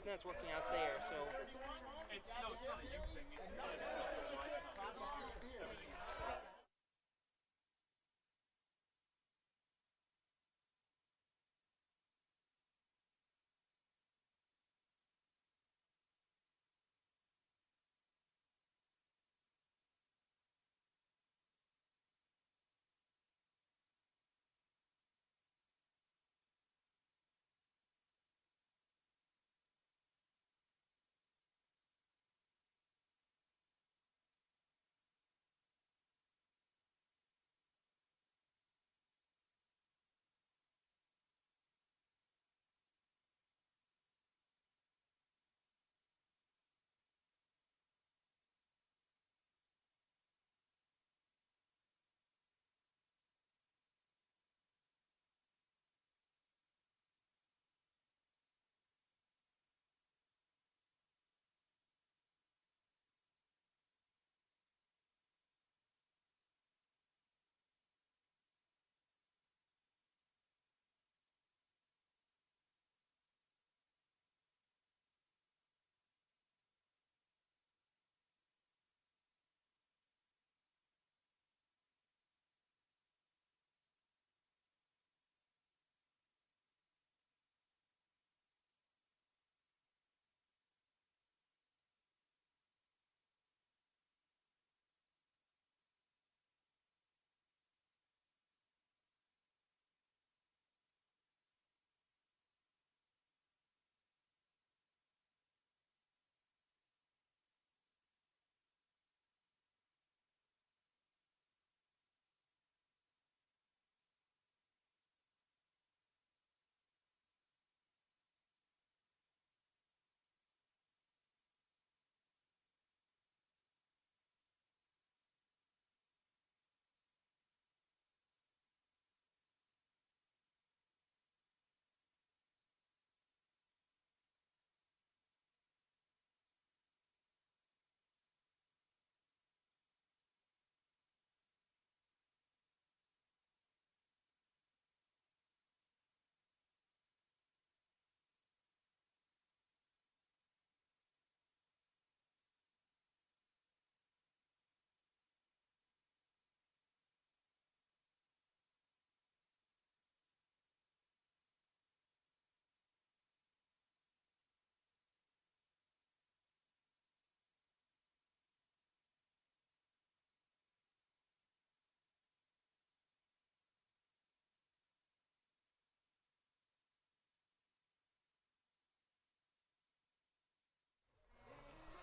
even though it's working out there. So It's no, it's not a you thing. It's just why it's not everything is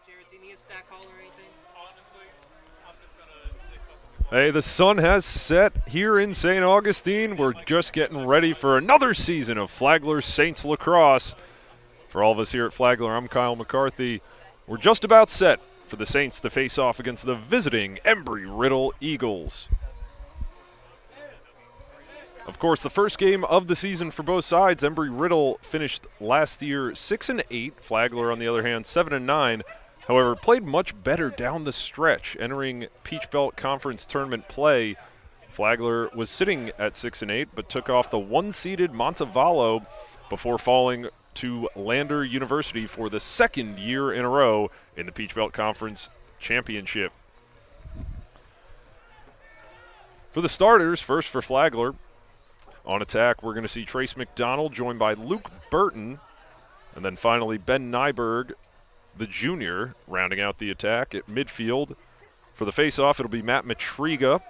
Jared, do you need a stack call or anything? honestly, I'm just gonna stay focused. Hey, the sun has set here in St. Augustine. We're just getting ready for another season of Flagler Saints Lacrosse. For all of us here at Flagler, I'm Kyle McCarthy. We're just about set for the Saints to face off against the visiting Embry-Riddle Eagles. Of course, the first game of the season for both sides, Embry-Riddle finished last year 6-8. Flagler, on the other hand, 7-9. However, played much better down the stretch, entering Peach Belt Conference tournament play. Flagler was sitting at 6-8, but took off the one-seeded Montevallo before falling to Lander University for the second year in a row in the Peach Belt Conference championship. For the starters, first for Flagler, on attack, we're going to see Trace McDonald joined by Luke Burton, and then finally Ben Nyberg, the junior, rounding out the attack at midfield. For the face-off, it'll be Matt Matriga.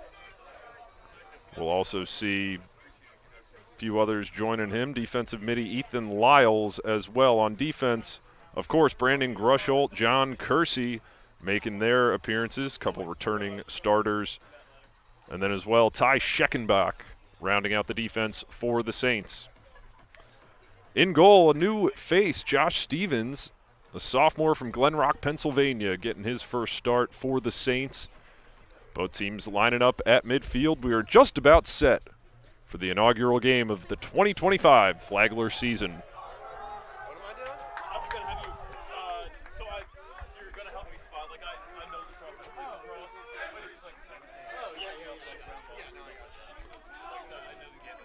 We'll also see a few others joining him. Defensive midi Ethan Lyles as well. On defense, of course, Brandon Grusholt, John Kersey making their appearances. A couple returning starters. And then as well, Ty Scheckenbach rounding out the defense for the Saints. In goal, a new face, Josh Stevens, a sophomore from Glen Rock, Pennsylvania, getting his first start for the Saints. Both teams lining up at midfield. We are just about set for the inaugural game of the 2025 Flagler season. I'm just gonna have you. So you're gonna help me spot. Like I know the cross. I play lacrosse, but it's like 17. Oh yeah, yeah. Yeah, no, I got you. Like I said, I know the game.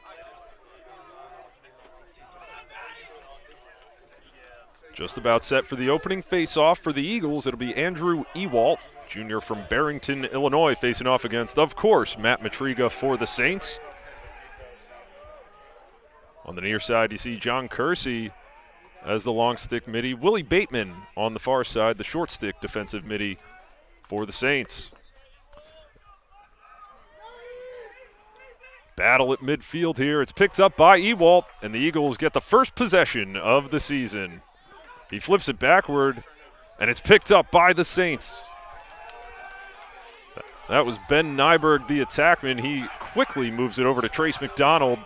Yeah. Just about set for the opening face-off for the Eagles. It'll be Andrew Ewalt, junior from Barrington, Illinois, facing off against, of course, Matt Matriga for the Saints. On the near side, you see John Kersey as the long stick midi. Willie Bateman on the far side, the short stick defensive midi for the Saints. Battle at midfield here. It's picked up by Ewalt, and the Eagles get the first possession of the season. He flips it backward, and it's picked up by the Saints. That was Ben Nyberg, the attackman. He quickly moves it over to Trace McDonald,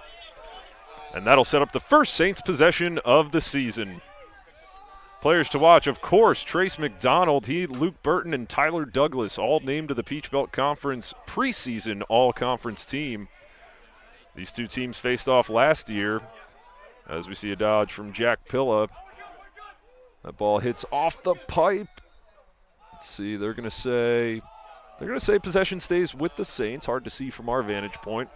and that'll set up the first Saints possession of the season. Players to watch, of course, Trace McDonald, Luke Burton, and Tyler Douglas, all named to the Peach Belt Conference preseason all-conference team. These two teams faced off last year, as we see a dodge from Jack Pilla. That ball hits off the pipe. Let's see, they're going to say possession stays with the Saints. Hard to see from our vantage point.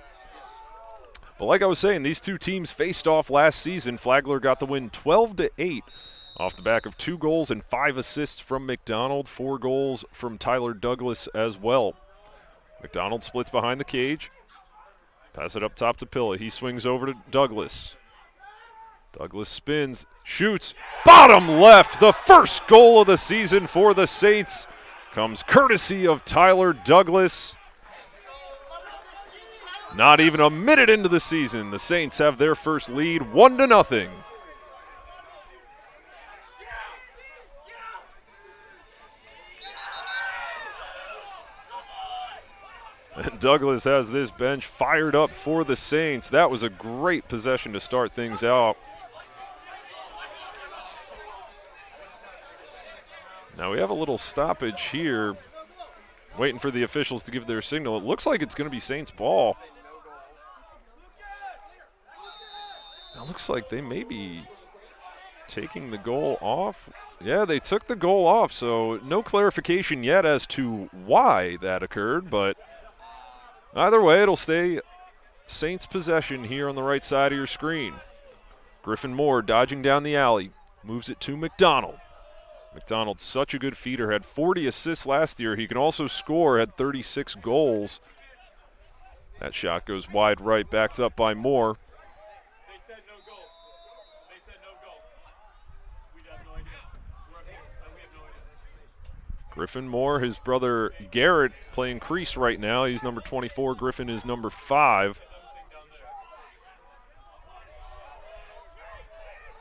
But like I was saying, these two teams faced off last season. Flagler got the win 12-8 off the back of 2 goals and 5 assists from McDonald, 4 goals from Tyler Douglas as well. McDonald splits behind the cage. Pass it up top to Pilla. He swings over to Douglas. Douglas spins, shoots, bottom left. The first goal of the season for the Saints comes courtesy of Tyler Douglas. Not even a minute into the season, the Saints have their first lead, 1-0. And Douglas has this bench fired up for the Saints. That was a great possession to start things out. Now we have a little stoppage here, waiting for the officials to give their signal. It looks like it's going to be Saints ball. It looks like they may be taking the goal off. Yeah, they took the goal off, so no clarification yet as to why that occurred, but either way, it'll stay Saints possession here on the right side of your screen. Griffin Moore dodging down the alley, moves it to McDonald. McDonald's such a good feeder, had 40 assists last year. He can also score, had 36 goals. That shot goes wide right, backed up by Moore. They said no goal. They said no goal. We have no idea. We have no idea. Griffin Moore, his brother Garrett playing crease right now. He's number 24. Griffin is number 5.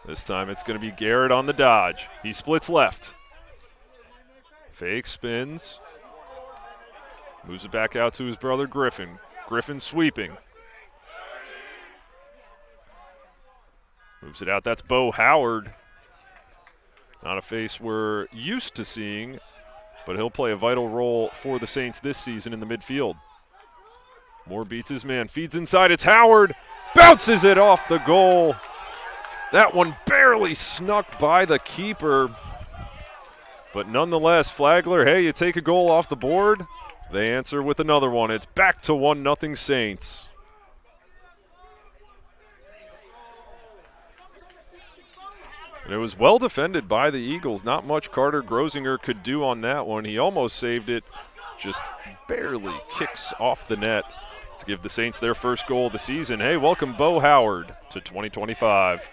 This time it's going to be Garrett on the dodge. He splits left. Fake spins. Moves it back out to his brother Griffin. Griffin sweeping. Moves it out. That's Bo Howard. Not a face we're used to seeing, but he'll play a vital role for the Saints this season in the midfield. Moore beats his man. Feeds inside. It's Howard. Bounces it off the goal. That one barely snuck by the keeper. But nonetheless, Flagler, hey, you take a goal off the board. They answer with another one. It's back to 1-0 Saints. And it was well defended by the Eagles. Not much Carter Grosinger could do on that one. He almost saved it. Just barely kicks off the net to give the Saints their first goal of the season. Hey, welcome Bo Howard to 2025.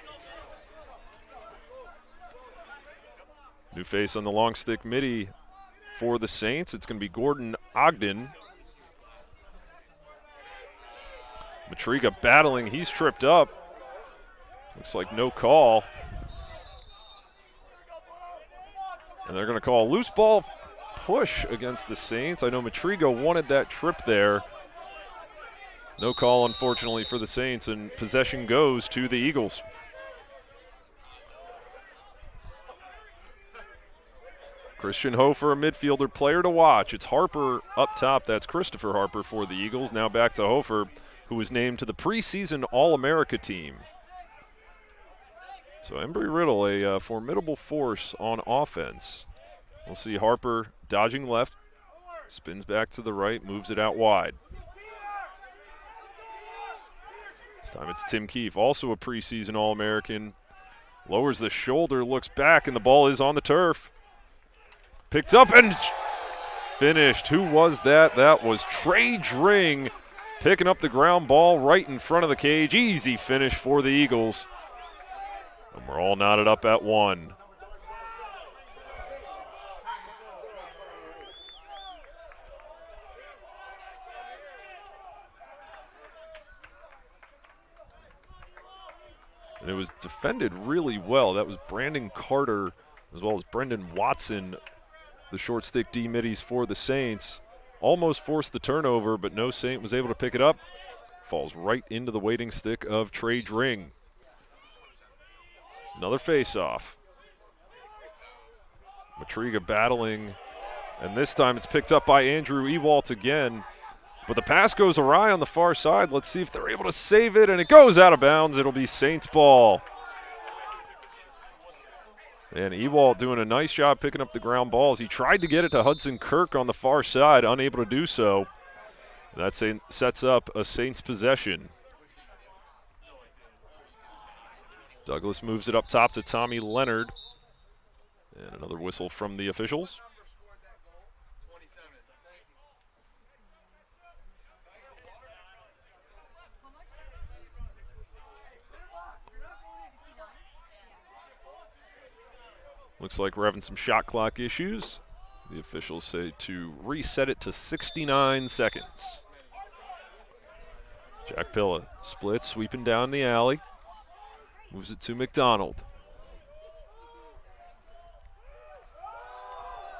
New face on the long stick midi for the Saints. It's going to be Gordon Ogden. Matriga battling. He's tripped up. Looks like no call. And they're going to call a loose ball push against the Saints. I know Matriga wanted that trip there. No call, unfortunately, for the Saints, and possession goes to the Eagles. Christian Hofer, a midfielder, player to watch. It's Harper up top. That's Christopher Harper for the Eagles. Now back to Hofer, who was named to the preseason All-America team. So Embry-Riddle, a formidable force on offense. We'll see Harper dodging left, spins back to the right, moves it out wide. This time it's Tim Keefe, also a preseason All-American, Lowers the shoulder, looks back, and the ball is on the turf. Picked up and finished. Who was that? That was Trey Dring picking up the ground ball right in front of the cage. Easy finish for the Eagles. And we're all knotted up at 1. And it was defended really well. That was Brandon Carter as well as Brendan Watson, the short stick D middies for the Saints. Almost forced the turnover, but no Saint was able to pick it up. Falls right into the waiting stick of Trey Dring. Another face-off. Matriga battling, and this time it's picked up by Andrew Ewalt again. But the pass goes awry on the far side. Let's see if they're able to save it, and it goes out of bounds. It'll be Saints ball. And Ewalt doing a nice job picking up the ground balls. He tried to get it to Hudson Kirk on the far side, unable to do so. That sets up a Saints possession. Douglas moves it up top to Tommy Leonard. And another whistle from the officials. Looks like we're having some shot clock issues. The officials say to reset it to 69 seconds. Jack Pilla splits, sweeping down the alley. Moves it to McDonald.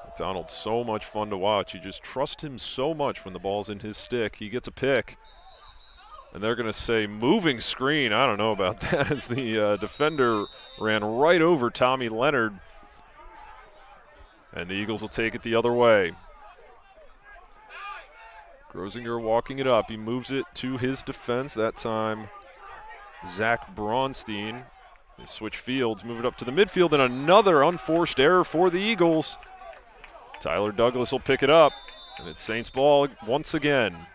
McDonald's so much fun to watch. You just trust him so much when the ball's in his stick. He gets a pick. And they're going to say moving screen. I don't know about that, as the defender ran right over Tommy Leonard. And the Eagles will take it the other way. Grosinger walking it up. He moves it to his defense. That time, Zach Braunstein. They switch fields, move it up to the midfield, and another unforced error for the Eagles. Tyler Douglas will pick it up, and it's Saints ball once again.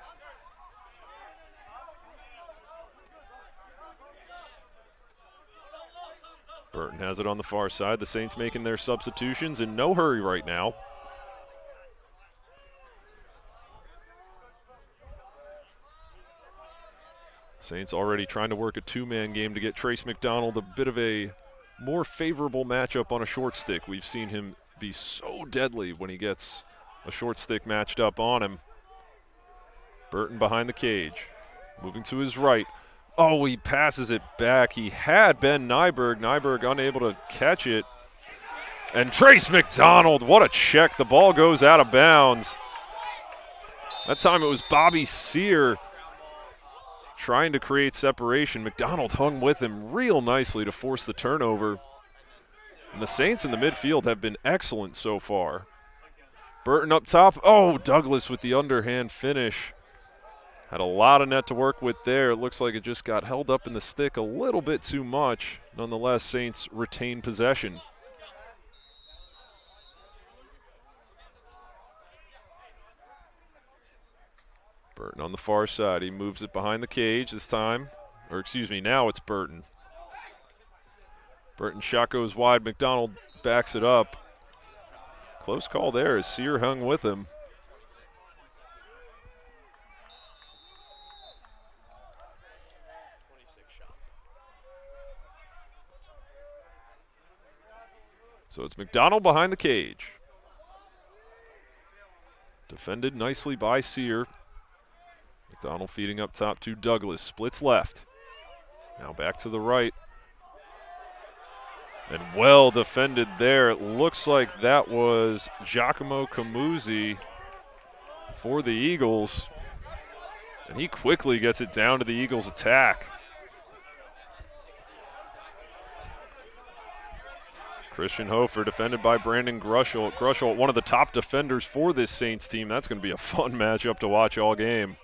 Burton has it on the far side. The Saints making their substitutions in no hurry right now. Saints already trying to work a two-man game to get Trace McDonald a bit of a more favorable matchup on a short stick. We've seen him be so deadly when he gets a short stick matched up on him. Burton behind the cage, moving to his right. Oh, he passes it back. He had Ben Nyberg. Nyberg unable to catch it. And Trace McDonald, what a check. The ball goes out of bounds. That time it was Bobby Sear trying to create separation. McDonald hung with him real nicely to force the turnover. And the Saints in the midfield have been excellent so far. Burton up top. Oh, Douglas with the underhand finish. Had a lot of net to work with there. It looks like it just got held up in the stick a little bit too much. Nonetheless, Saints retain possession. Burton on the far side. He moves it behind the cage this time. Or excuse me, now it's Burton. Burton shot goes wide. McDonald backs it up. Close call there as Sear hung with him. So it's McDonald behind the cage. Defended nicely by Sear. McDonald feeding up top to Douglas. Splits left. Now back to the right. And well defended there. It looks like that was Giacomo Camuzzi for the Eagles. And he quickly gets it down to the Eagles' attack. Christian Hofer defended by Brandon Grushel. Grushel, one of the top defenders for this Saints team. That's going to be a fun matchup to watch all game.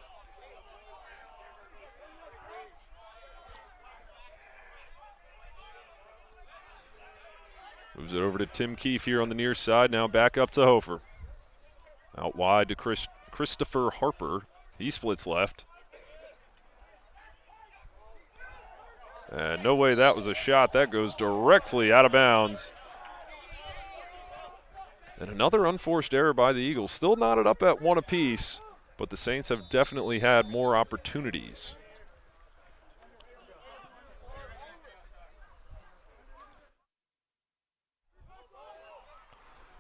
Moves it over to Tim Keefe here on the near side. Now back up to Hofer. Out wide to Christopher Harper. He splits left. And no way that was a shot. That goes directly out of bounds. And another unforced error by the Eagles. Still knotted up at 1 apiece, but the Saints have definitely had more opportunities.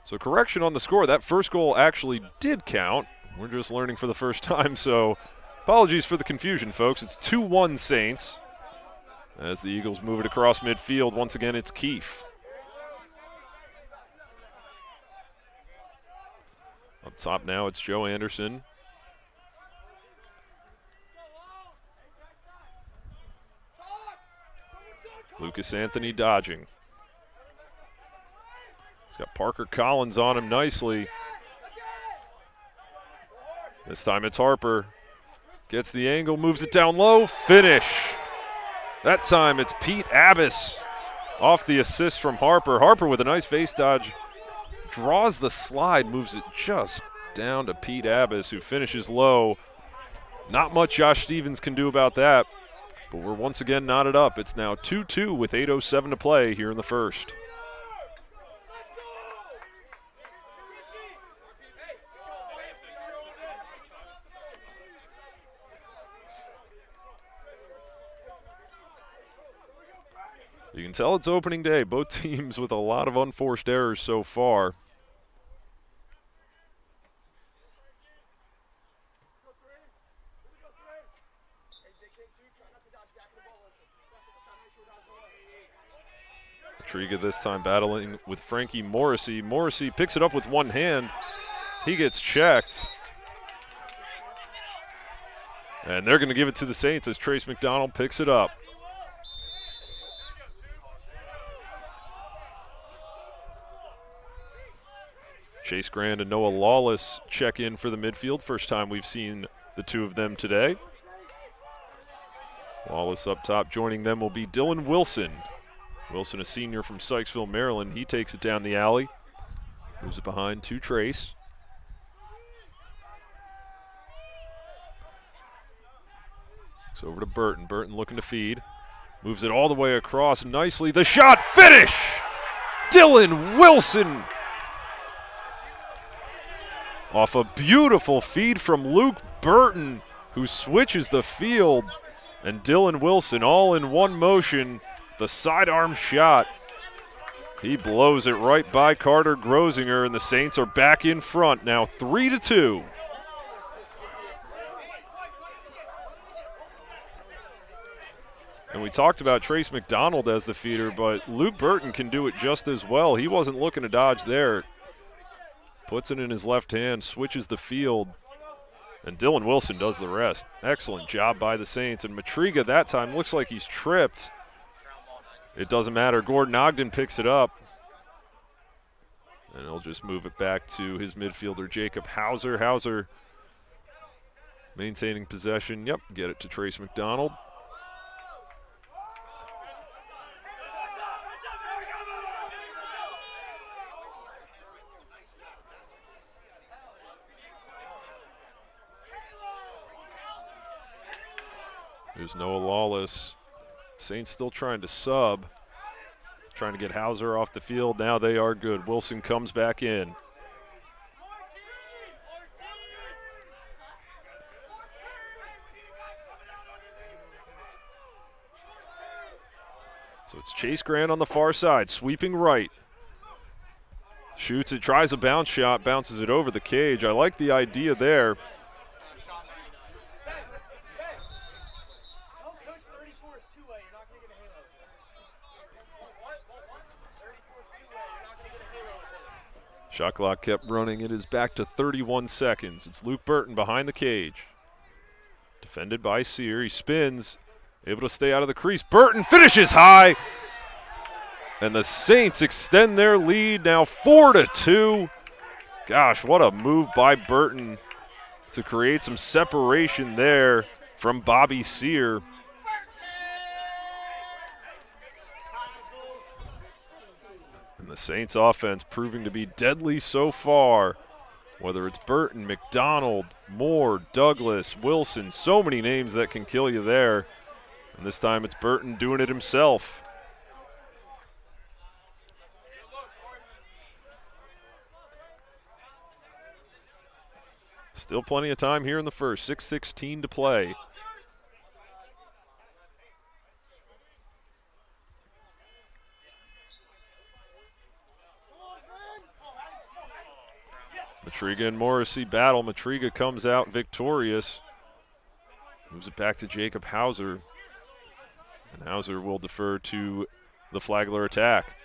So correction on the score. That first goal actually did count. We're just learning for the first time, so apologies for the confusion, folks. It's 2-1 Saints. As the Eagles move it across midfield, once again it's Keefe. Up top now it's Joe Anderson. Lucas Anthony dodging. He's got Parker Collins on him nicely. This time it's Harper. Gets the angle, moves it down low, finish. That time it's Pete Abbas off the assist from Harper. Harper with a nice face dodge. Draws the slide, moves it just down to Pete Abbas, who finishes low. Not much Josh Stevens can do about that, but we're once again knotted up. It's now 2-2 with 8:07 to play here in the first. You can tell it's opening day. Both teams with a lot of unforced errors so far. Triga this time battling with Frankie Morrissey. Morrissey picks it up with one hand. He gets checked. And they're going to give it to the Saints as Trace McDonald picks it up. Chase Grand and Noah Lawless check in for the midfield. First time we've seen the two of them today. Lawless up top. Joining them will be Dylan Wilson. Wilson, a senior from Sykesville, Maryland. He takes it down the alley. Moves it behind to Trace. It's over to Burton. Burton looking to feed. Moves it all the way across nicely. The shot, finish! Dylan Wilson! Off a beautiful feed from Luke Burton, who switches the field. And Dylan Wilson all in one motion. The sidearm shot. He blows it right by Carter Grosinger, and the Saints are back in front now 3-2. And we talked about Trace McDonald as the feeder, but Luke Burton can do it just as well. He wasn't looking to dodge there. Puts it in his left hand, switches the field, and Dylan Wilson does the rest. Excellent job by the Saints. And Matriga that time looks like he's tripped. It doesn't matter. Gordon Ogden picks it up. And he'll just move it back to his midfielder, Jacob Hauser. Hauser maintaining possession. Yep, get it to Trace McDonald. There's Noah Lawless. Saints still trying to sub. Trying to get Hauser off the field. Now they are good. Wilson comes back in. So it's Chase Grant on the far side, sweeping right. Shoots it, tries a bounce shot, bounces it over the cage. I like the idea there. Shot clock kept running. It is back to 31 seconds. It's Luke Burton behind the cage. Defended by Sear. He spins. Able to stay out of the crease. Burton finishes high. And the Saints extend their lead now 4-2. Gosh, what a move by Burton to create some separation there from Bobby Sear. And the Saints offense proving to be deadly so far. Whether it's Burton, McDonald, Moore, Douglas, Wilson, so many names that can kill you there. And this time it's Burton doing it himself. Still plenty of time here in the first. 6:16 to play. Matriga and Morrissey battle. Matriga comes out victorious. Moves it back to Jacob Hauser. And Hauser will defer to the Flagler attack.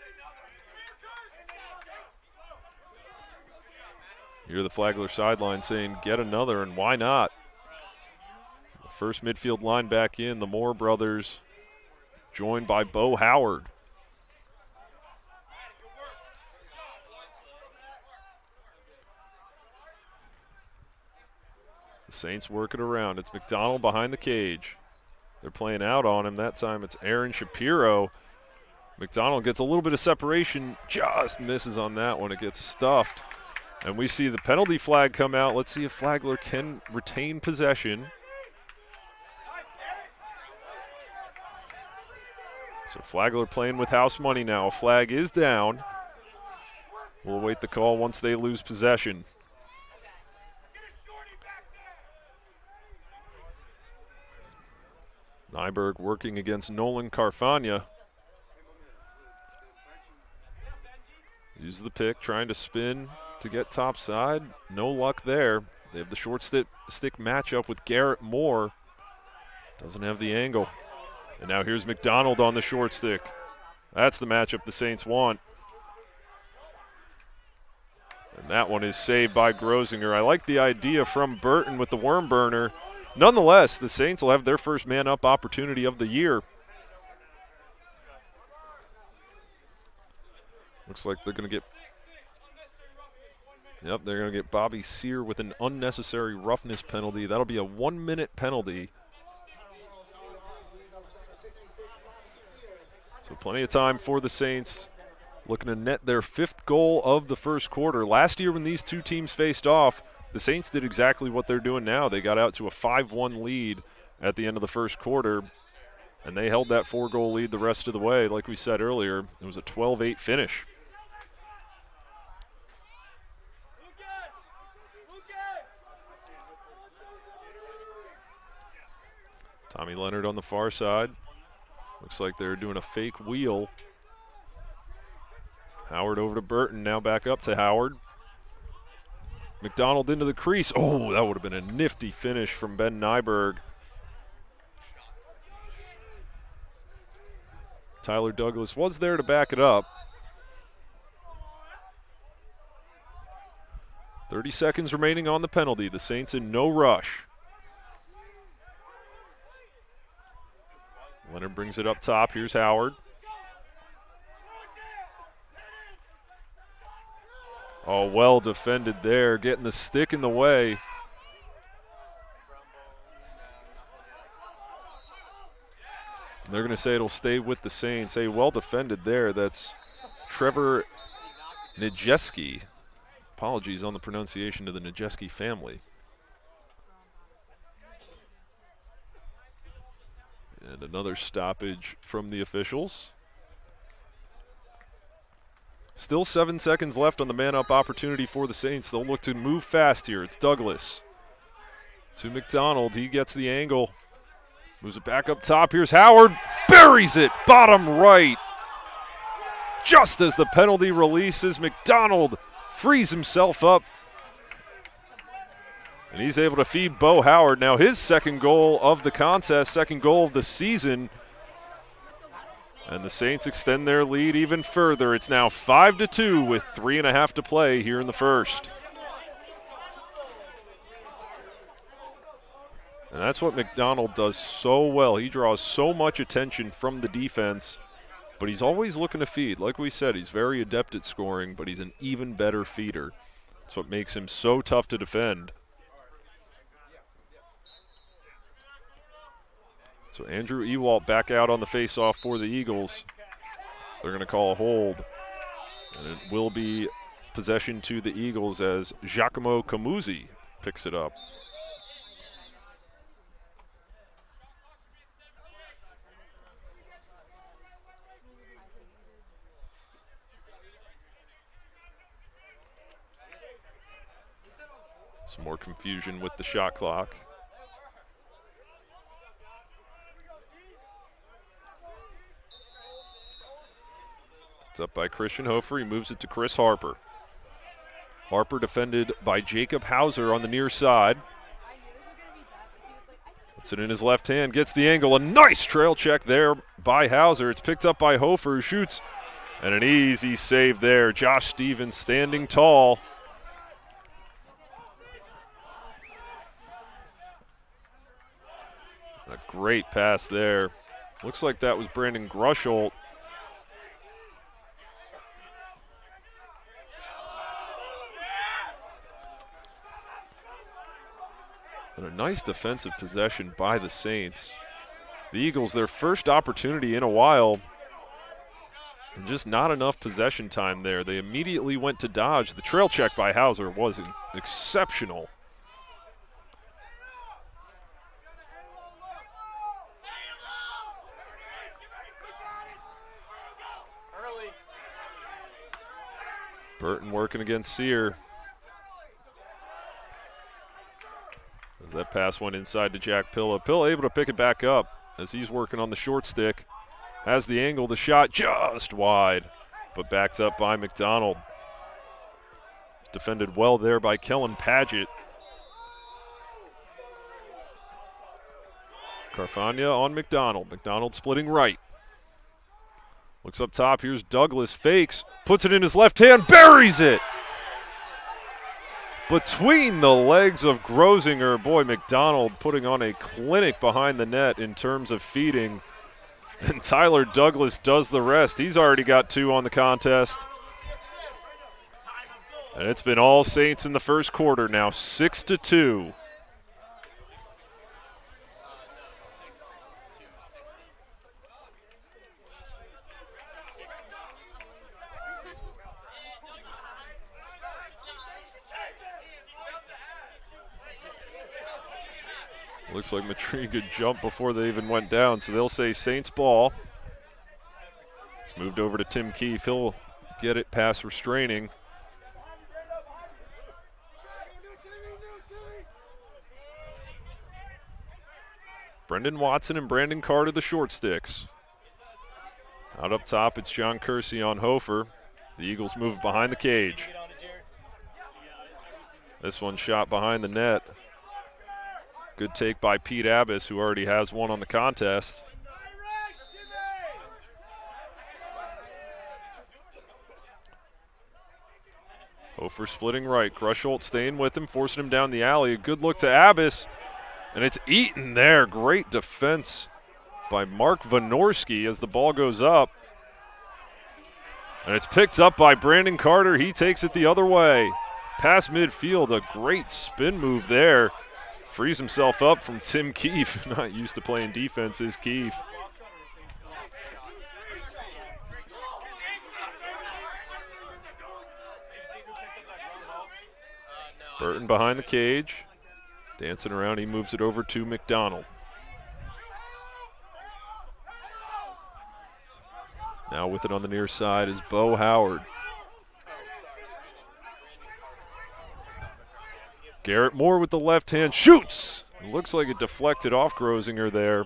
Here the Flagler sideline saying, get another, and why not? The first midfield line back in, the Moore brothers, joined by Bo Howard. The Saints work it around. It's McDonald behind the cage. They're playing out on him. That time it's Aaron Shapiro. McDonald gets a little bit of separation, just misses on that one. It gets stuffed. And we see the penalty flag come out. Let's see if Flagler can retain possession. So Flagler playing with house money now. A flag is down. We'll await the call once they lose possession. Nyberg working against Nolan Carfagna. Use the pick, trying to spin to get top side. No luck there. They have the short stick matchup with Garrett Moore. Doesn't have the angle. And now here's McDonald on the short stick. That's the matchup the Saints want. And that one is saved by Grosinger. I like the idea from Burton with the worm burner. Nonetheless, the Saints will have their first man-up opportunity of the year. Looks like they're going to get... Yep, they're going to get Bobby Sear with an unnecessary roughness penalty. That'll be a 1-minute penalty. So plenty of time for the Saints. Looking to net their 5th goal of the first quarter. Last year when these two teams faced off, the Saints did exactly what they're doing now. They got out to a 5-1 lead at the end of the first quarter, and they held that 4-goal lead the rest of the way. Like we said earlier, it was a 12-8 finish. Tommy Leonard on the far side. Looks like they're doing a fake wheel. Howard over to Burton, now back up to Howard. McDonald into the crease. Oh, that would have been a nifty finish from Ben Nyberg. Tyler Douglas was there to back it up. 30 seconds remaining on the penalty. The Saints in no rush. Leonard brings it up top. Here's Howard. Oh, well defended there, getting the stick in the way. They're going to say it'll stay with the Saints. A well defended there. That's Trevor Nijeski. Apologies on the pronunciation to the Nijeski family. And another stoppage from the officials. Still 7 seconds left on the man-up opportunity for the Saints. They'll look to move fast here. It's Douglas to McDonald. He gets the angle. Moves it back up top. Here's Howard. Buries it. Bottom right. Just as the penalty releases, McDonald frees himself up. And he's able to feed Bo Howard. Now his second goal of the contest, second goal of the season. And the Saints extend their lead even further. It's now 5-2 with 3.5 to play here in the first. And that's what McDonald does so well. He draws so much attention from the defense, but he's always looking to feed. Like we said, he's very adept at scoring, but he's an even better feeder. That's what makes him so tough to defend. So Andrew Ewalt back out on the faceoff for the Eagles. They're going to call a hold. And it will be possession to the Eagles as Giacomo Camuzzi picks it up. Some more confusion with the shot clock. It's up by Christian Hofer. He moves it to Chris Harper. Harper defended by Jacob Hauser on the near side. Puts it in his left hand, gets the angle. A nice trail check there by Hauser. It's picked up by Hofer, who shoots. And an easy save there. Josh Stevens standing tall. A great pass there. Looks like that was Brandon Grusholt. And a nice defensive possession by the Saints. The Eagles, their first opportunity in a while, and just not enough possession time there. They immediately went to dodge. The trail check by Hauser was exceptional. Burton working against Sear. That pass went inside to Jack Pilla. Pilla able to pick it back up as he's working on the short stick. Has the angle, the shot just wide, but backed up by McDonald. Defended well there by Kellen Padgett. Carfagna on McDonald. McDonald splitting right. Looks up top, here's Douglas, fakes, puts it in his left hand, buries it! Between the legs of Grosinger, boy, McDonald putting on a clinic behind the net in terms of feeding. And Tyler Douglas does the rest. He's already got 2 on the contest. And it's been all Saints in the first quarter now, 6-2. Looks like Matriga jumped before they even went down, so they'll say Saints ball. It's moved over to Tim Keefe. He'll get it past restraining. Brendan Watson and Brandon Carter, the short sticks. Out up top, it's John Kersey on Hofer. The Eagles move behind the cage. This one shot behind the net. Good take by Pete Abbas, who already has 1 on the contest. Hofer splitting right. Grusholt staying with him, forcing him down the alley. A good look to Abbas, and it's eaten there. Great defense by Mark Vynorski as the ball goes up. And it's picked up by Brandon Carter. He takes it the other way. Past midfield, a great spin move there. Frees himself up from Tim Keefe. Not used to playing defense is Keefe. Burton behind the cage. Dancing around, he moves it over to McDonald. Now with it on the near side is Bo Howard. Garrett Moore with the left hand, shoots! It looks like it deflected off Grosinger there.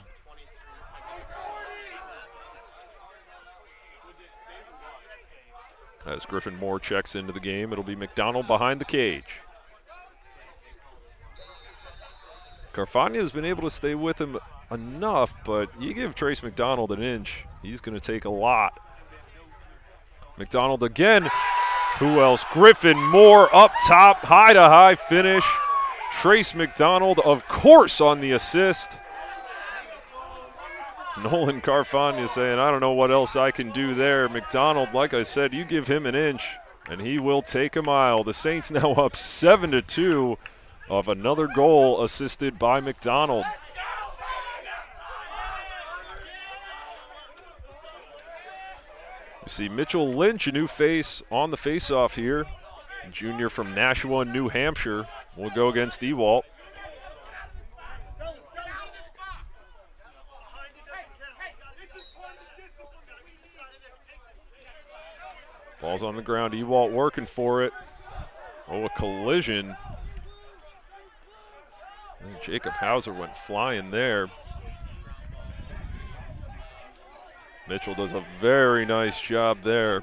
As Griffin Moore checks into the game, it'll be McDonald behind the cage. Carfagna has been able to stay with him enough, but you give Trace McDonald an inch, he's going to take a lot. McDonald again. Who else? Griffin Moore up top, high-to-high finish. Trace McDonald, of course, on the assist. Nolan Carfagna saying, I don't know what else I can do there. McDonald, like I said, you give him an inch, and he will take a mile. The Saints now up 7-2 of another goal assisted by McDonald. We see Mitchell Lynch, a new face on the faceoff here. Junior from Nashua, New Hampshire, will go against Ewalt. Ball's on the ground, Ewalt working for it. Oh, a collision. Jacob Hauser went flying there. Mitchell does a very nice job there.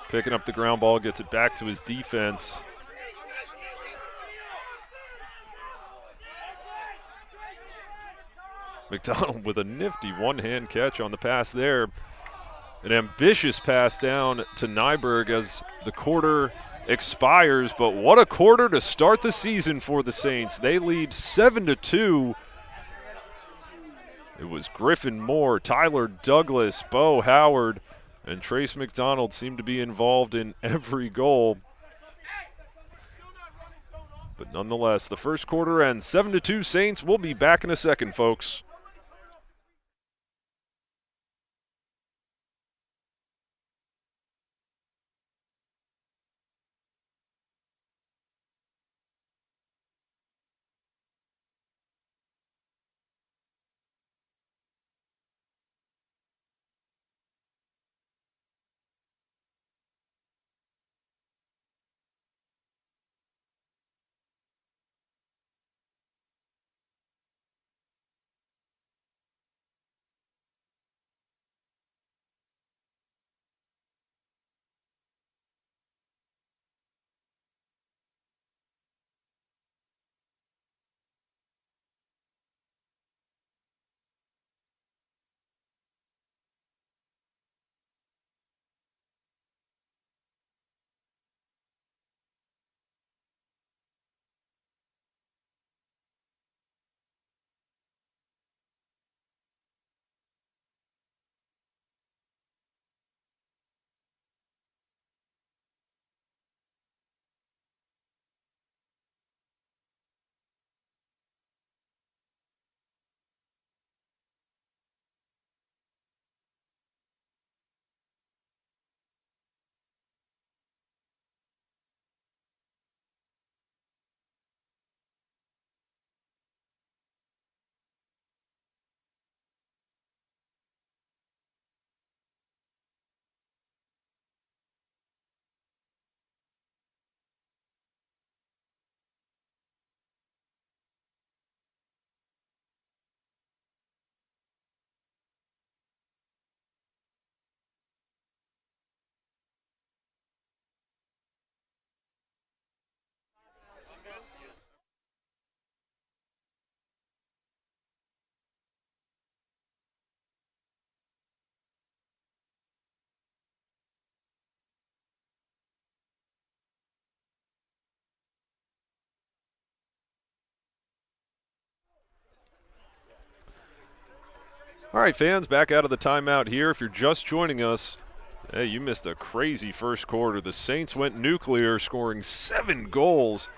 Picking up the ground ball, gets it back to his defense. McDonald with a nifty one-hand catch on the pass there. An ambitious pass down to Nyberg as the quarter expires, but what a quarter to start the season for the Saints. They lead 7-2. It was Griffin Moore, Tyler Douglas, Bo Howard, and Trace McDonald seemed to be involved in every goal. But nonetheless, the first quarter ends 7-2 Saints. We'll be back in a second, folks. All right, fans, back out of the timeout here. If you're just joining us, hey, you missed a crazy first quarter. The Saints went nuclear, scoring 7 goals.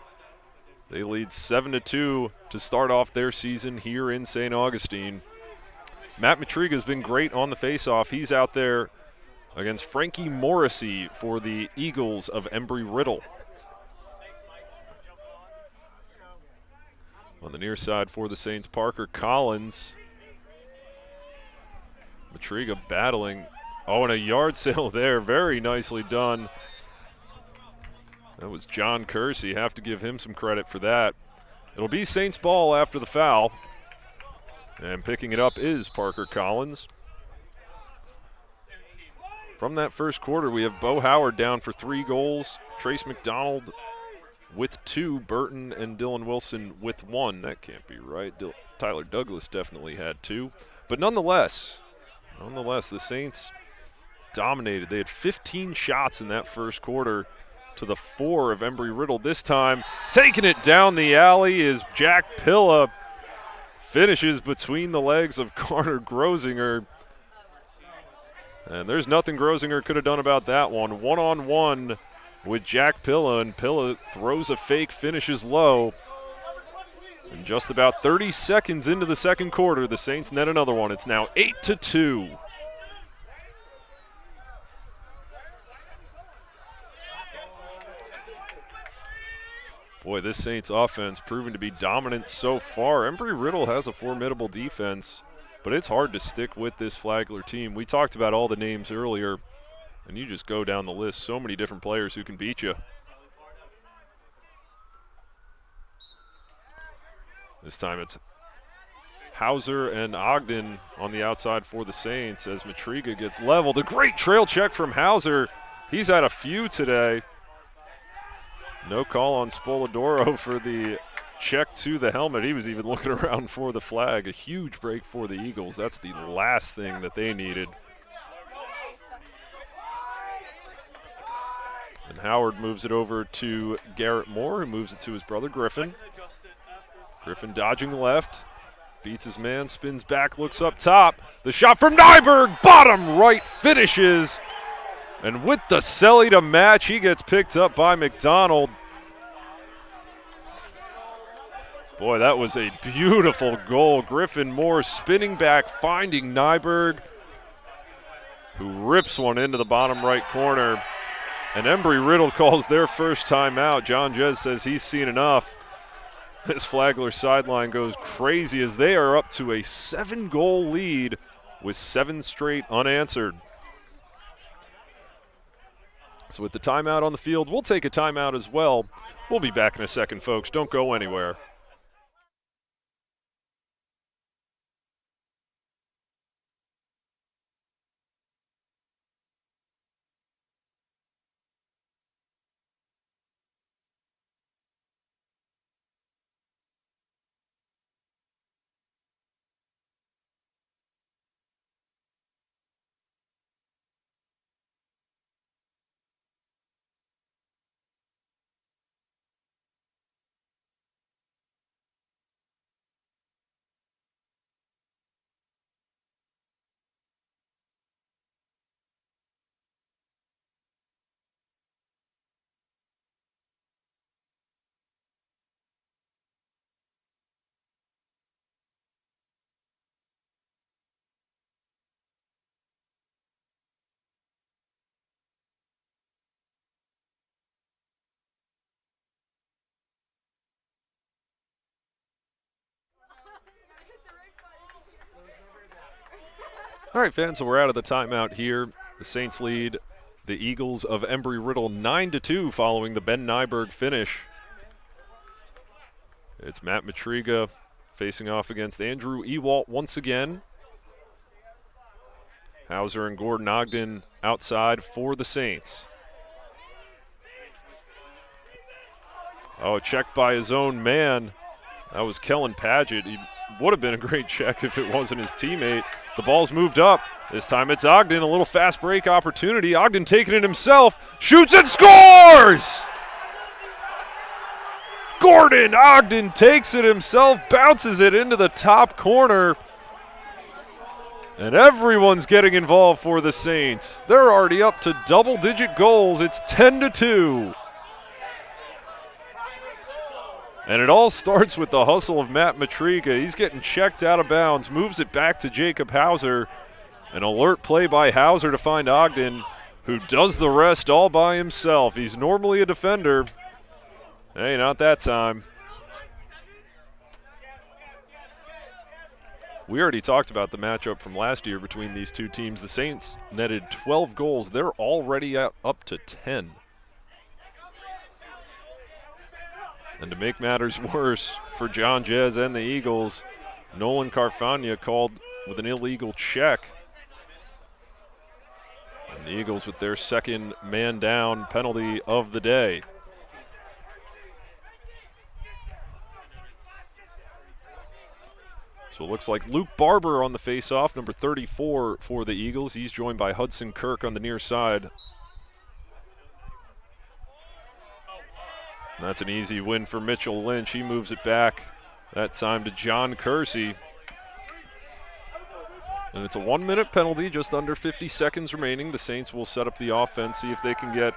They lead 7-2 to start off their season here in St. Augustine. Matt Matriga's been great on the faceoff. He's out there against Frankie Morrissey for the Eagles of Embry-Riddle. On the near side for the Saints, Parker Collins. Matriga battling. Oh, and a yard sale there. Very nicely done. That was John Kersey. Have to give him some credit for that. It'll be Saints ball after the foul. And picking it up is Parker Collins. From that first quarter, we have Bo Howard down for 3 goals. Trace McDonald with 2. Burton and Dylan Wilson with 1. That can't be right. Tyler Douglas definitely had 2. But nonetheless, the Saints dominated. They had 15 shots in that first quarter to the 4 of Embry-Riddle. This time, taking it down the alley is Jack Pilla. Finishes between the legs of Connor Grosinger. And there's nothing Grosinger could have done about that one. 1-on-1 with Jack Pilla, and Pilla throws a fake, finishes low. And just about 30 seconds into the second quarter, the Saints net another one. It's now 8-2. Boy, this Saints offense proven to be dominant so far. Embry-Riddle has a formidable defense, but it's hard to stick with this Flagler team. We talked about all the names earlier, and you just go down the list. So many different players who can beat you. This time it's Hauser and Ogden on the outside for the Saints as Matriga gets leveled. A great trail check from Hauser. He's had a few today. No call on Spoladoro for the check to the helmet. He was even looking around for the flag. A huge break for the Eagles. That's the last thing that they needed. And Howard moves it over to Garrett Moore, who moves it to his brother Griffin. Griffin dodging left, beats his man, spins back, looks up top. The shot from Nyberg, bottom right, finishes. And with the celly to match, he gets picked up by McDonald. Boy, that was a beautiful goal. Griffin Moore spinning back, finding Nyberg, who rips one into the bottom right corner. And Embry-Riddle calls their first timeout. John Jez says he's seen enough. This Flagler sideline goes crazy as they are up to a 7-goal lead with 7 straight unanswered. So with the timeout on the field, we'll take a timeout as well. We'll be back in a second, folks. Don't go anywhere. All right, fans, so we're out of the timeout here. The Saints lead the Eagles of Embry-Riddle 9-2 following the Ben Nyberg finish. It's Matt Matriga facing off against Andrew Ewalt once again. Hauser and Gordon Ogden outside for the Saints. Oh, checked by his own man. That was Kellen Padgett. He would have been a great check if it wasn't his teammate. The ball's moved up. This time it's Ogden, a little fast break opportunity. Ogden taking it himself, shoots and scores! Gordon Ogden takes it himself, bounces it into the top corner. And everyone's getting involved for the Saints. They're already up to double-digit goals. It's 10-2. And it all starts with the hustle of Matt Matriga. He's getting checked out of bounds, moves it back to Jacob Hauser. An alert play by Hauser to find Ogden, who does the rest all by himself. He's normally a defender. Hey, not that time. We already talked about the matchup from last year between these two teams. The Saints netted 12 goals. They're already up to 10. And to make matters worse for John Jez and the Eagles, Nolan Carfagna called with an illegal check. And the Eagles with their second man down penalty of the day. So it looks like Luke Barber on the faceoff, number 34 for the Eagles. He's joined by Hudson Kirk on the near side. And that's an easy win for Mitchell Lynch. He moves it back, that time to John Kersey. And it's a 1-minute penalty, just under 50 seconds remaining. The Saints will set up the offense, see if they can get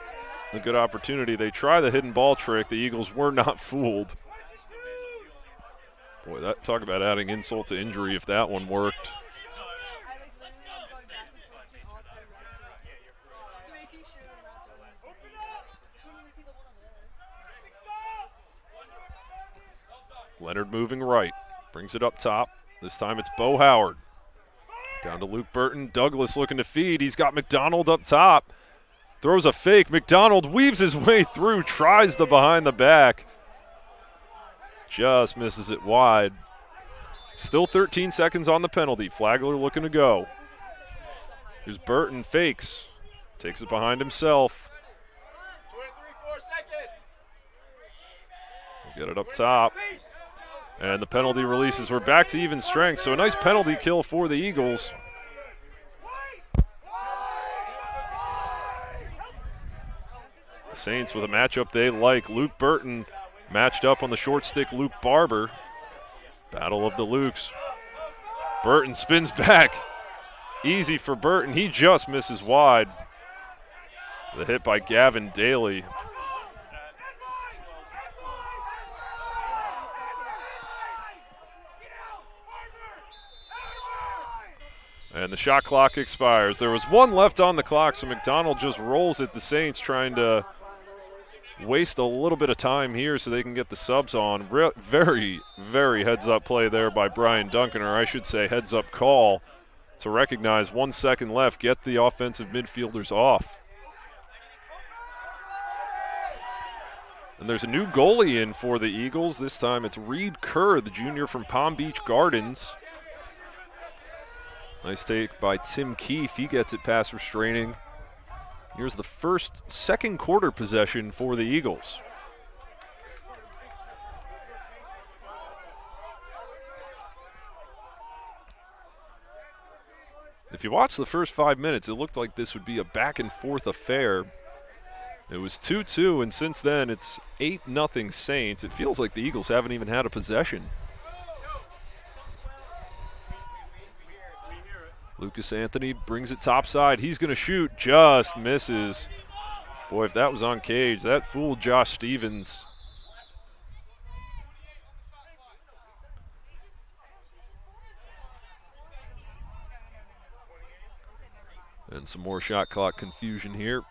a good opportunity. They try the hidden ball trick. The Eagles were not fooled. Boy, that talk about adding insult to injury if that one worked. Leonard moving right, brings it up top. This time it's Bo Howard. Down to Luke Burton. Douglas looking to feed. He's got McDonald up top. Throws a fake. McDonald weaves his way through, tries the behind the back. Just misses it wide. Still 13 seconds on the penalty. Flagler looking to go. Here's Burton, fakes. Takes it behind himself. 4 seconds. We'll get it up top. And the penalty releases. We're back to even strength, so a nice penalty kill for the Eagles. The Saints with a matchup they like. Luke Burton matched up on the short stick Luke Barber. Battle of the Lukes. Burton spins back. Easy for Burton. He just misses wide. The hit by Gavin Daly. And the shot clock expires. There was 1 left on the clock, so McDonald just rolls it. The Saints trying to waste a little bit of time here so they can get the subs on. Very, very heads-up play there by Brian Duncan, or I should say heads-up call to recognize 1 second left, get the offensive midfielders off. And there's a new goalie in for the Eagles. This time it's Reed Kerr, the junior from Palm Beach Gardens. Nice take by Tim Keefe. He gets it past restraining. Here's the second quarter possession for the Eagles. If you watch the first 5 minutes, it looked like this would be a back-and-forth affair. It was 2-2, and since then it's 8-0 Saints. It feels like the Eagles haven't even had a possession. Lucas Anthony brings it topside. He's going to shoot. Just misses. Boy, if that was on cage, that fooled Josh Stevens. And some more shot clock confusion here.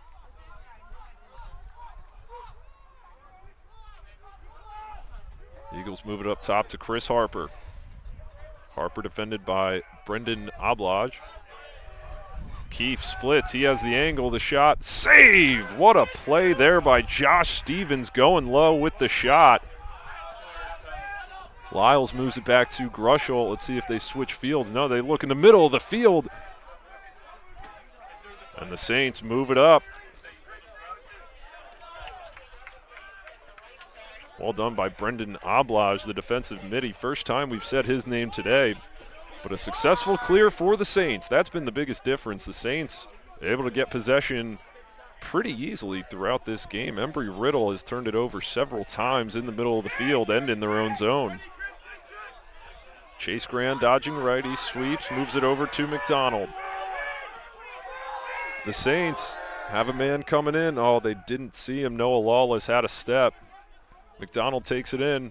Eagles move it up top to Chris Harper. Harper defended by Brendan Oblage. Keefe splits. He has the angle. The shot. Save! What a play there by Josh Stevens going low with the shot. Lyles moves it back to Grushel. Let's see if they switch fields. No, they look in the middle of the field. And the Saints move it up. Well done by Brendan Oblage, the defensive midi. First time we've said his name today. But a successful clear for the Saints. That's been the biggest difference. The Saints able to get possession pretty easily throughout this game. Embry-Riddle has turned it over several times in the middle of the field and in their own zone. Chase Grand dodging right. He sweeps, moves it over to McDonald. The Saints have a man coming in. Oh, they didn't see him. Noah Lawless had a step. McDonald takes it in,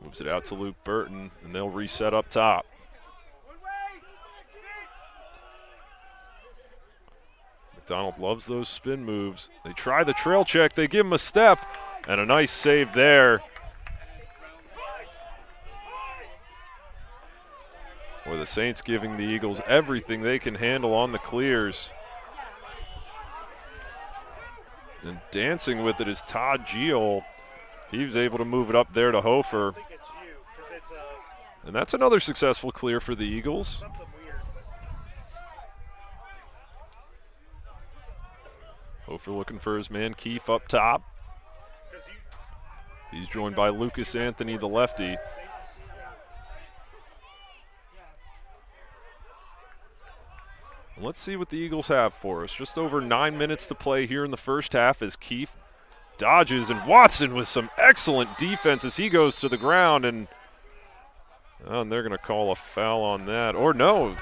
moves it out to Luke Burton, and they'll reset up top. McDonald loves those spin moves. They try the trail check. They give him a step, and a nice save there. Boy, the Saints giving the Eagles everything they can handle on the clears. And dancing with it is Todd Geol. He was able to move it up there to Hofer. And that's another successful clear for the Eagles. Hofer looking for his man Keefe up top. He's joined by Lucas Anthony, the lefty. And let's see what the Eagles have for us. Just over 9 minutes to play here in the first half as Keefe dodges, and Watson with some excellent defense as he goes to the ground, and they're going to call a foul on that. Or no,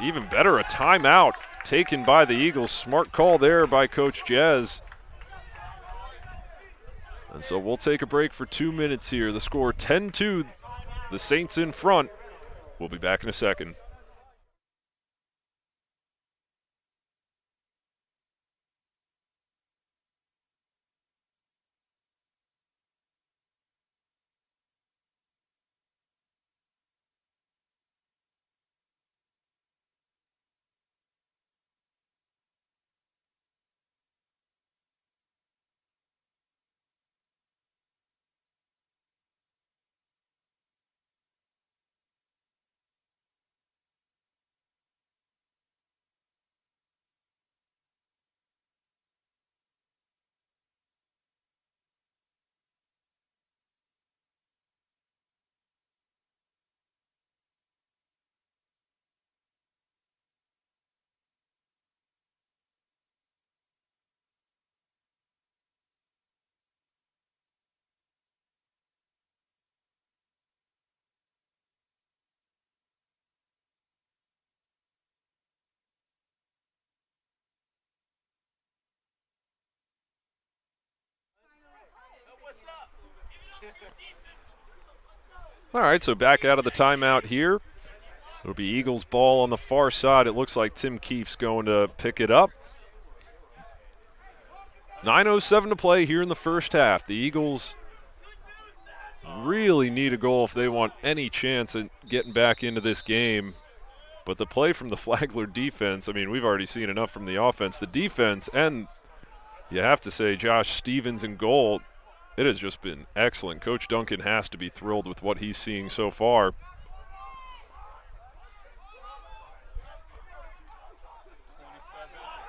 even better, a timeout taken by the Eagles. Smart call there by Coach Jez. And so we'll take a break for 2 minutes here. The score 10-2, the Saints in front. We'll be back in a second. All right, so back out of the timeout here. It'll be Eagles ball on the far side. It looks like Tim Keefe's going to pick it up. 9:07 to play here in the first half. The Eagles really need a goal if they want any chance at getting back into this game. But the play from the Flagler defense, I mean, we've already seen enough from the offense. The defense, and you have to say Josh Stevens in goal, it has just been excellent. Coach Duncan has to be thrilled with what he's seeing so far.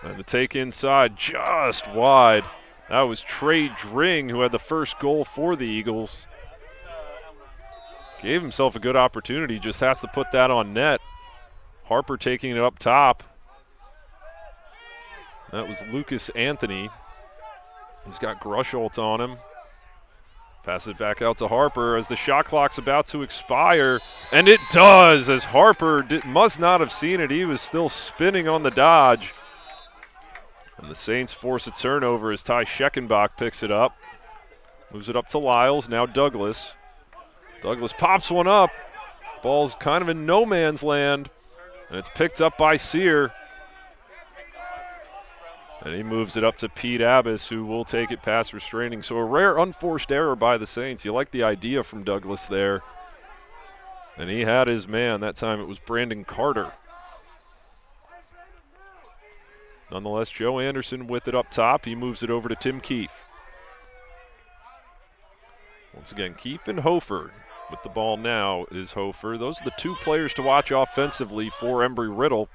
And the take inside just wide. That was Trey Dring who had the first goal for the Eagles. Gave himself a good opportunity, just has to put that on net. Harper taking it up top. That was Lucas Anthony. He's got Grusholt on him. Pass it back out to Harper as the shot clock's about to expire. And it does, as Harper must not have seen it. He was still spinning on the dodge. And the Saints force a turnover as Ty Scheckenbach picks it up. Moves it up to Lyles, now Douglas. Douglas pops one up. Ball's kind of in no man's land. And it's picked up by Sear. And he moves it up to Pete Abbas, who will take it past restraining. So a rare unforced error by the Saints. You like the idea from Douglas there. And he had his man. That time it was Brandon Carter. Nonetheless, Joe Anderson with it up top. He moves it over to Tim Keefe. Once again, Keefe and Hofer. With the ball now is Hofer. Those are the two players to watch offensively for Embry-Riddle.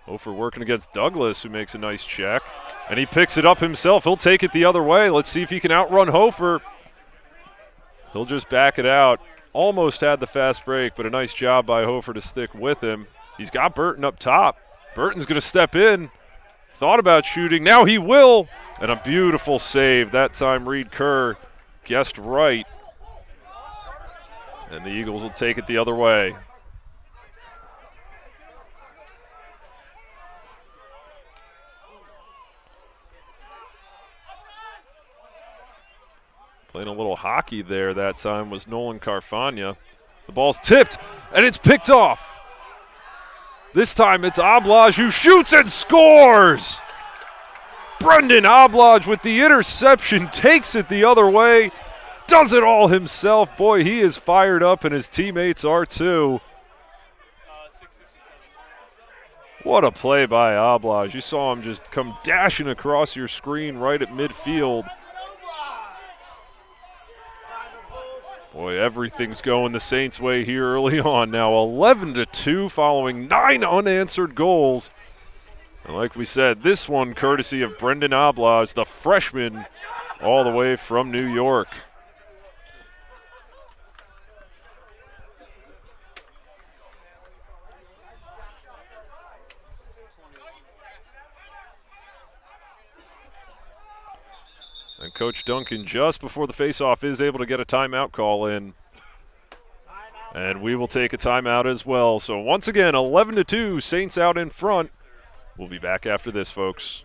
Hofer working against Douglas, who makes a nice check. And he picks it up himself. He'll take it the other way. Let's see if he can outrun Hofer. He'll just back it out. Almost had the fast break, but a nice job by Hofer to stick with him. He's got Burton up top. Burton's going to step in. Thought about shooting. Now he will. And a beautiful save. That time Reed Kerr guessed right. And the Eagles will take it the other way. Playing a little hockey there that time was Nolan Carfagna. The ball's tipped, and it's picked off. This time it's Oblage who shoots and scores! Brendan Oblage with the interception takes it the other way. Does it all himself. Boy, he is fired up, and his teammates are too. What a play by Oblage. You saw him just come dashing across your screen right at midfield. Boy, everything's going the Saints' way here early on. Now 11-2 following 9 unanswered goals. And like we said, this one courtesy of Brendan Oblage, the freshman all the way from New York. And Coach Duncan, just before the faceoff, is able to get a timeout call in. And we will take a timeout as well. So once again, 11-2, Saints out in front. We'll be back after this, folks.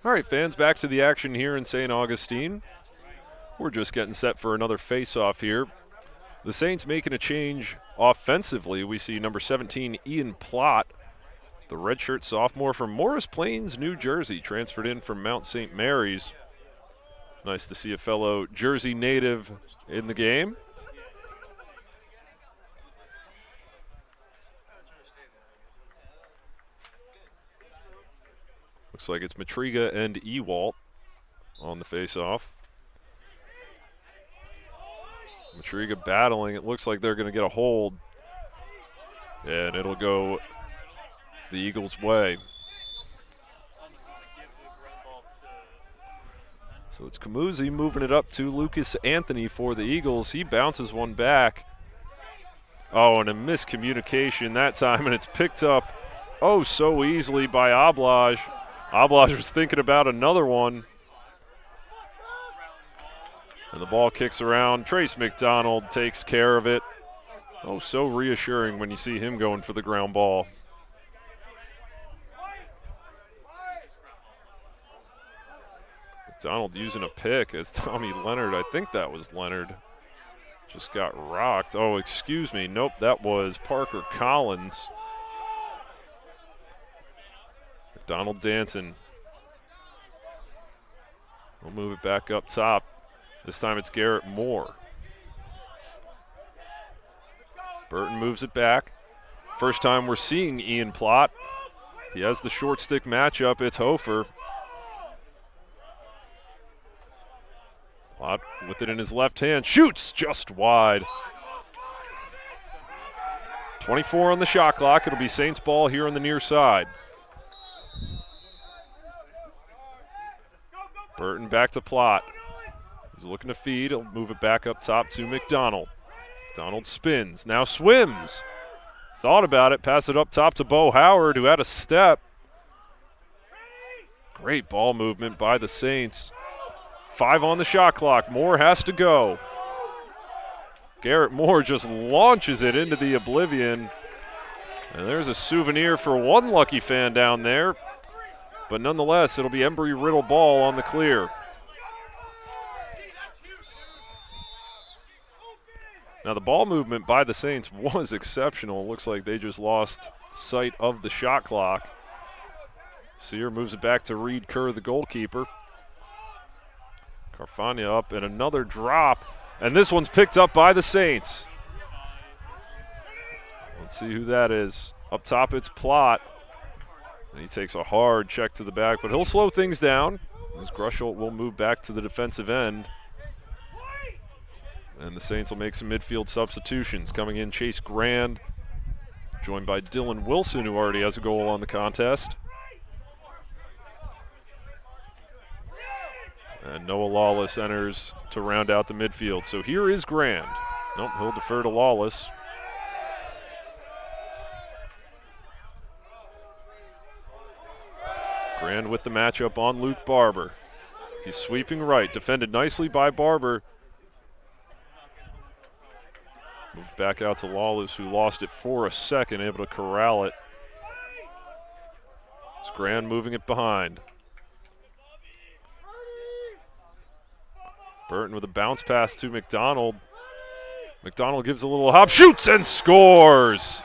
All right, fans, back to the action here in St. Augustine. We're just getting set for another face-off here. The Saints making a change offensively. We see number 17, Ian Plott, the redshirt sophomore from Morris Plains, New Jersey, transferred in from Mount St. Mary's. Nice to see a fellow Jersey native in the game. Looks like it's Matriga and Ewalt on the face-off. Matriga battling. It looks like they're going to get a hold. And it'll go the Eagles' way. So it's Camuzzi moving it up to Lucas Anthony for the Eagles. He bounces one back. Oh, and a miscommunication that time, and it's picked up oh so easily by Oblage. Oblage was thinking about another one. And the ball kicks around. Trace McDonald takes care of it. Oh, so reassuring when you see him going for the ground ball. McDonald using a pick as Tommy Leonard, I think that was Leonard, just got rocked. Oh, excuse me. Nope, that was Parker Collins. McDonald dancing. We'll move it back up top. This time it's Garrett Moore. Burton moves it back. First time we're seeing Ian Plott. He has the short stick matchup. It's Hofer. Plott with it in his left hand. Shoots just wide. 24 on the shot clock. It'll be Saints ball here on the near side. Burton back to Plott. He's looking to feed. He'll move it back up top to McDonald. McDonald spins, now swims. Thought about it, pass it up top to Bo Howard, who had a step. Great ball movement by the Saints. 5 on the shot clock. Moore has to go. Garrett Moore just launches it into the oblivion. And there's a souvenir for one lucky fan down there. But nonetheless, it'll be Embry-Riddle ball on the clear. Now the ball movement by the Saints was exceptional. It looks like they just lost sight of the shot clock. Sear moves it back to Reed Kerr, the goalkeeper. Carfagna up and another drop. And this one's picked up by the Saints. Let's see who that is. Up top it's Plott. And he takes a hard check to the back, but he'll slow things down as Grushholt will move back to the defensive end. And the Saints will make some midfield substitutions. Coming in, Chase Grand, joined by Dylan Wilson, who already has a goal on the contest. And Noah Lawless enters to round out the midfield. So here is Grand. Nope, he'll defer to Lawless. Grand with the matchup on Luke Barber. He's sweeping right, defended nicely by Barber. Moved back out to Lawless, who lost it for a second, able to corral it. It's Grand moving it behind. Burton with a bounce pass to McDonald. McDonald gives a little hop, shoots and scores!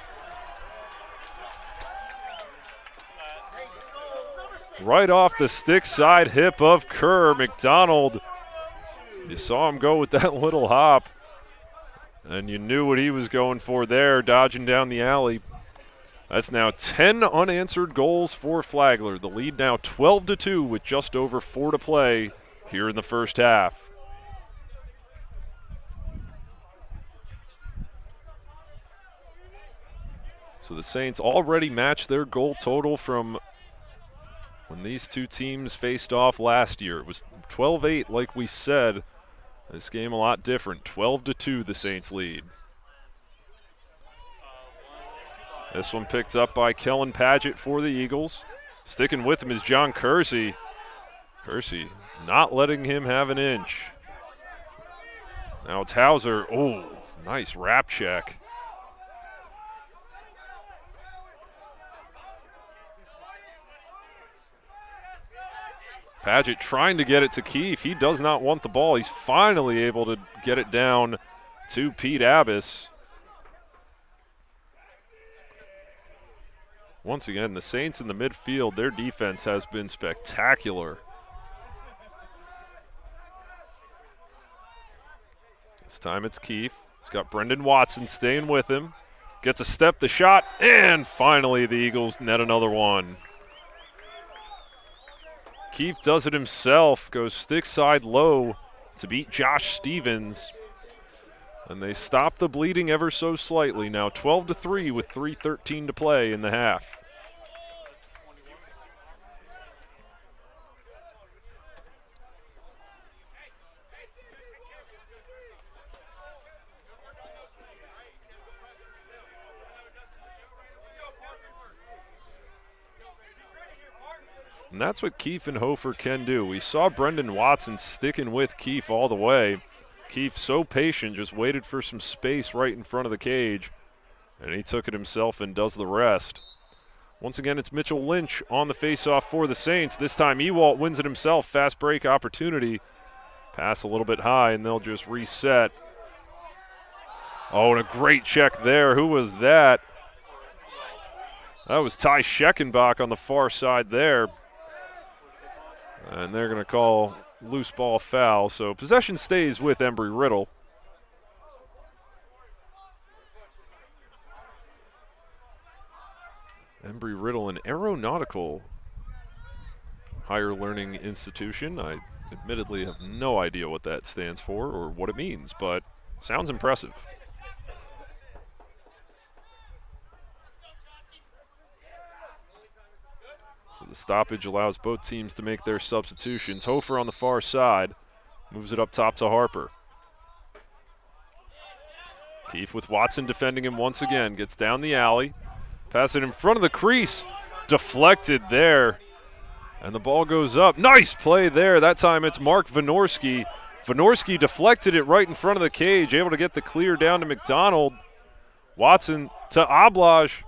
Right off the stick side hip of Kerr. McDonald, you saw him go with that little hop, and you knew what he was going for there, dodging down the alley. That's now 10 unanswered goals for Flagler. The lead now 12-2 with just over 4 to play here in the first half. So the Saints already matched their goal total from when these two teams faced off last year. It was 12-8 like we said. This game a lot different. 12-2 the Saints lead. This one picked up by Kellen Padgett for the Eagles. Sticking with him is John Kersey. Kersey not letting him have an inch. Now it's Hauser. Oh, nice wrap check. Paget trying to get it to Keefe. He does not want the ball. He's finally able to get it down to Pete Abbas. Once again, the Saints in the midfield, their defense has been spectacular. This time it's Keefe. He's got Brendan Watson staying with him. Gets a step, the shot, and finally the Eagles net another one. Keefe does it himself, goes stick side low to beat Josh Stevens. And they stop the bleeding ever so slightly. Now 12-3 with 3:13 to play in the half. And that's what Keefe and Hofer can do. We saw Brendan Watson sticking with Keefe all the way. Keefe so patient, just waited for some space right in front of the cage, and he took it himself and does the rest. Once again, it's Mitchell Lynch on the faceoff for the Saints. This time Ewalt wins it himself. Fast break opportunity. Pass a little bit high, and they'll just reset. Oh, and a great check there. Who was that? That was Ty Scheckenbach on the far side there. And they're going to call loose ball foul. So possession stays with Embry-Riddle. Embry-Riddle, an aeronautical higher learning institution. I admittedly have no idea what that stands for or what it means, but sounds impressive. So the stoppage allows both teams to make their substitutions. Hofer on the far side moves it up top to Harper. Keefe with Watson defending him once again. Gets down the alley. Pass it in front of the crease. Deflected there. And the ball goes up. Nice play there. That time it's Mark Vinorski. Vinorski deflected it right in front of the cage. Able to get the clear down to McDonald. Watson to Oblage.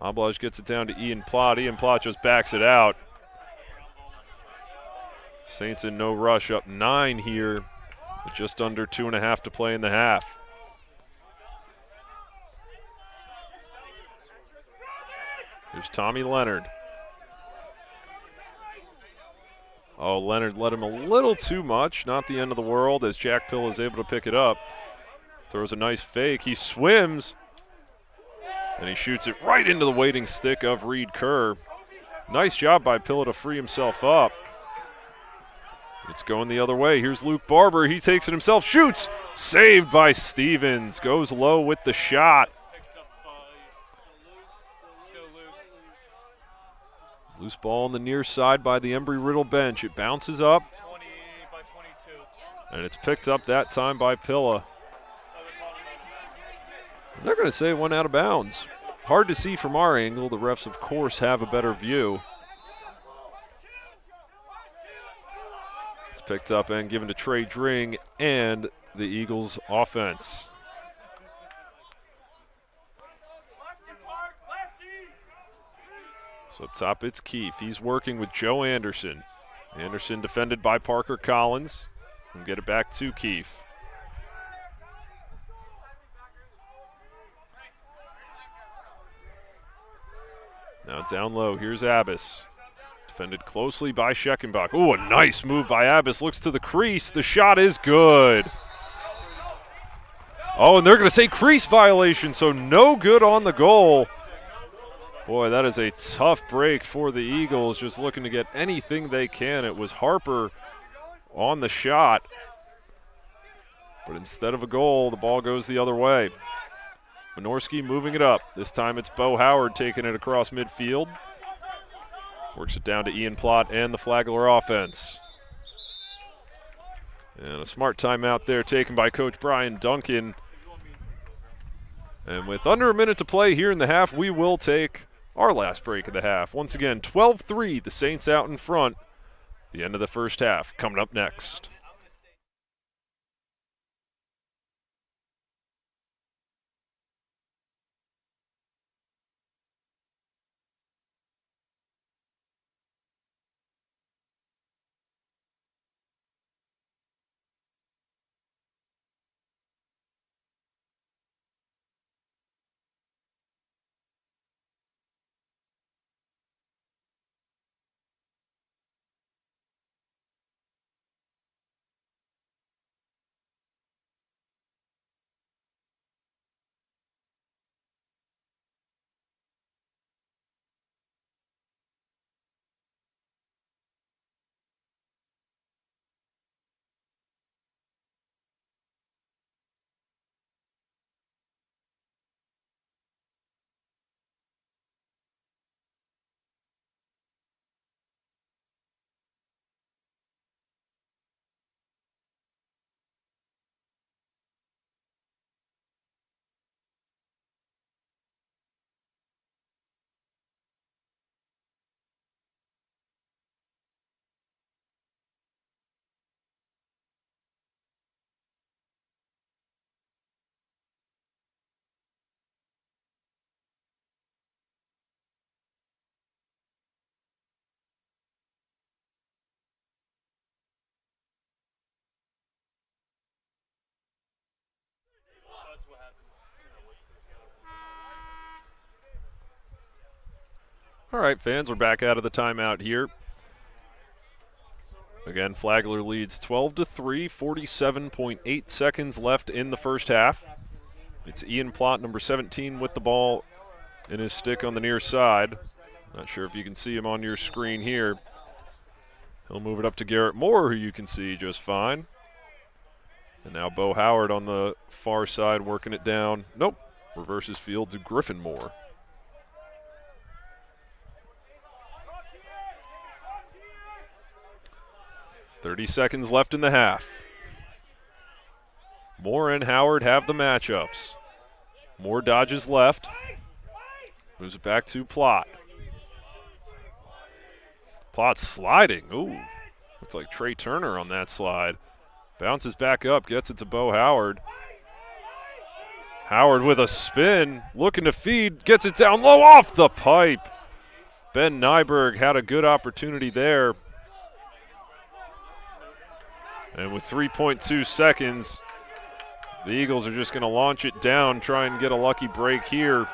Oblage gets it down to Ian Plott. Ian Plott just backs it out. Saints in no rush, up 9 here with just under 2.5 to play in the half. Here's Tommy Leonard. Oh, Leonard led him a little too much. Not the end of the world as Jack Pill is able to pick it up. Throws a nice fake. He swims. And he shoots it right into the waiting stick of Reed Kerr. Nice job by Pilla to free himself up. It's going the other way. Here's Luke Barber. He takes it himself. Shoots. Saved by Stevens. Goes low with the shot. Loose ball on the near side by the Embry-Riddle bench. It bounces up. 20 by 22. And it's picked up that time by Pilla. They're going to say it went out of bounds. Hard to see from our angle. The refs, of course, have a better view. It's picked up and given to Trey Dring and the Eagles offense. So up top it's Keefe. He's working with Joe Anderson. Anderson defended by Parker Collins. And get it back to Keefe. Now down low, here's Abbas. Defended closely by Scheckenbach. Ooh, a nice move by Abbas. Looks to the crease. The shot is good. Oh, and they're going to say crease violation, so no good on the goal. Boy, that is a tough break for the Eagles, just looking to get anything they can. It was Harper on the shot. But instead of a goal, the ball goes the other way. Minorski moving it up. This time it's Bo Howard taking it across midfield. Works it down to Ian Plott and the Flagler offense. And a smart timeout there taken by Coach Brian Duncan. And with under a minute to play here in the half, we will take our last break of the half. Once again, 12-3, the Saints out in front. The end of the first half coming up next. All right, fans, we're back out of the timeout here. Again, Flagler leads 12-3, 47.8 seconds left in the first half. It's Ian Plott, number 17, with the ball in his stick on the near side. Not sure if you can see him on your screen here. He'll move it up to Garrett Moore, who you can see just fine. And now Bo Howard on the far side working it down. Nope, reverses field to Griffin Moore. .30 seconds left in the half. Moore and Howard have the matchups. Moore dodges left. Moves it back to Plott. Plott sliding. Ooh, looks like Trey Turner on that slide. Bounces back up, gets it to Bo Howard. Howard with a spin, looking to feed, gets it down low off the pipe. Ben Nyberg had a good opportunity there. And with 3.2 seconds, the Eagles are just going to launch it down, try and get a lucky break here.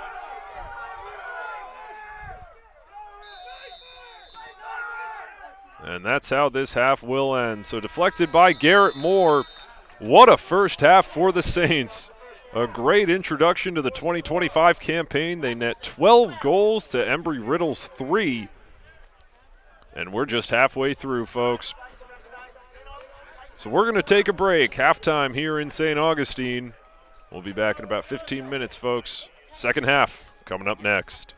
And that's how this half will end. So deflected by Garrett Moore. What a first half for the Saints. A great introduction to the 2025 campaign. They net 12 goals to Embry-Riddle's 3. And we're just halfway through, folks. So we're going to take a break. Halftime here in St. Augustine. We'll be back in about 15 minutes, folks. Second half coming up next.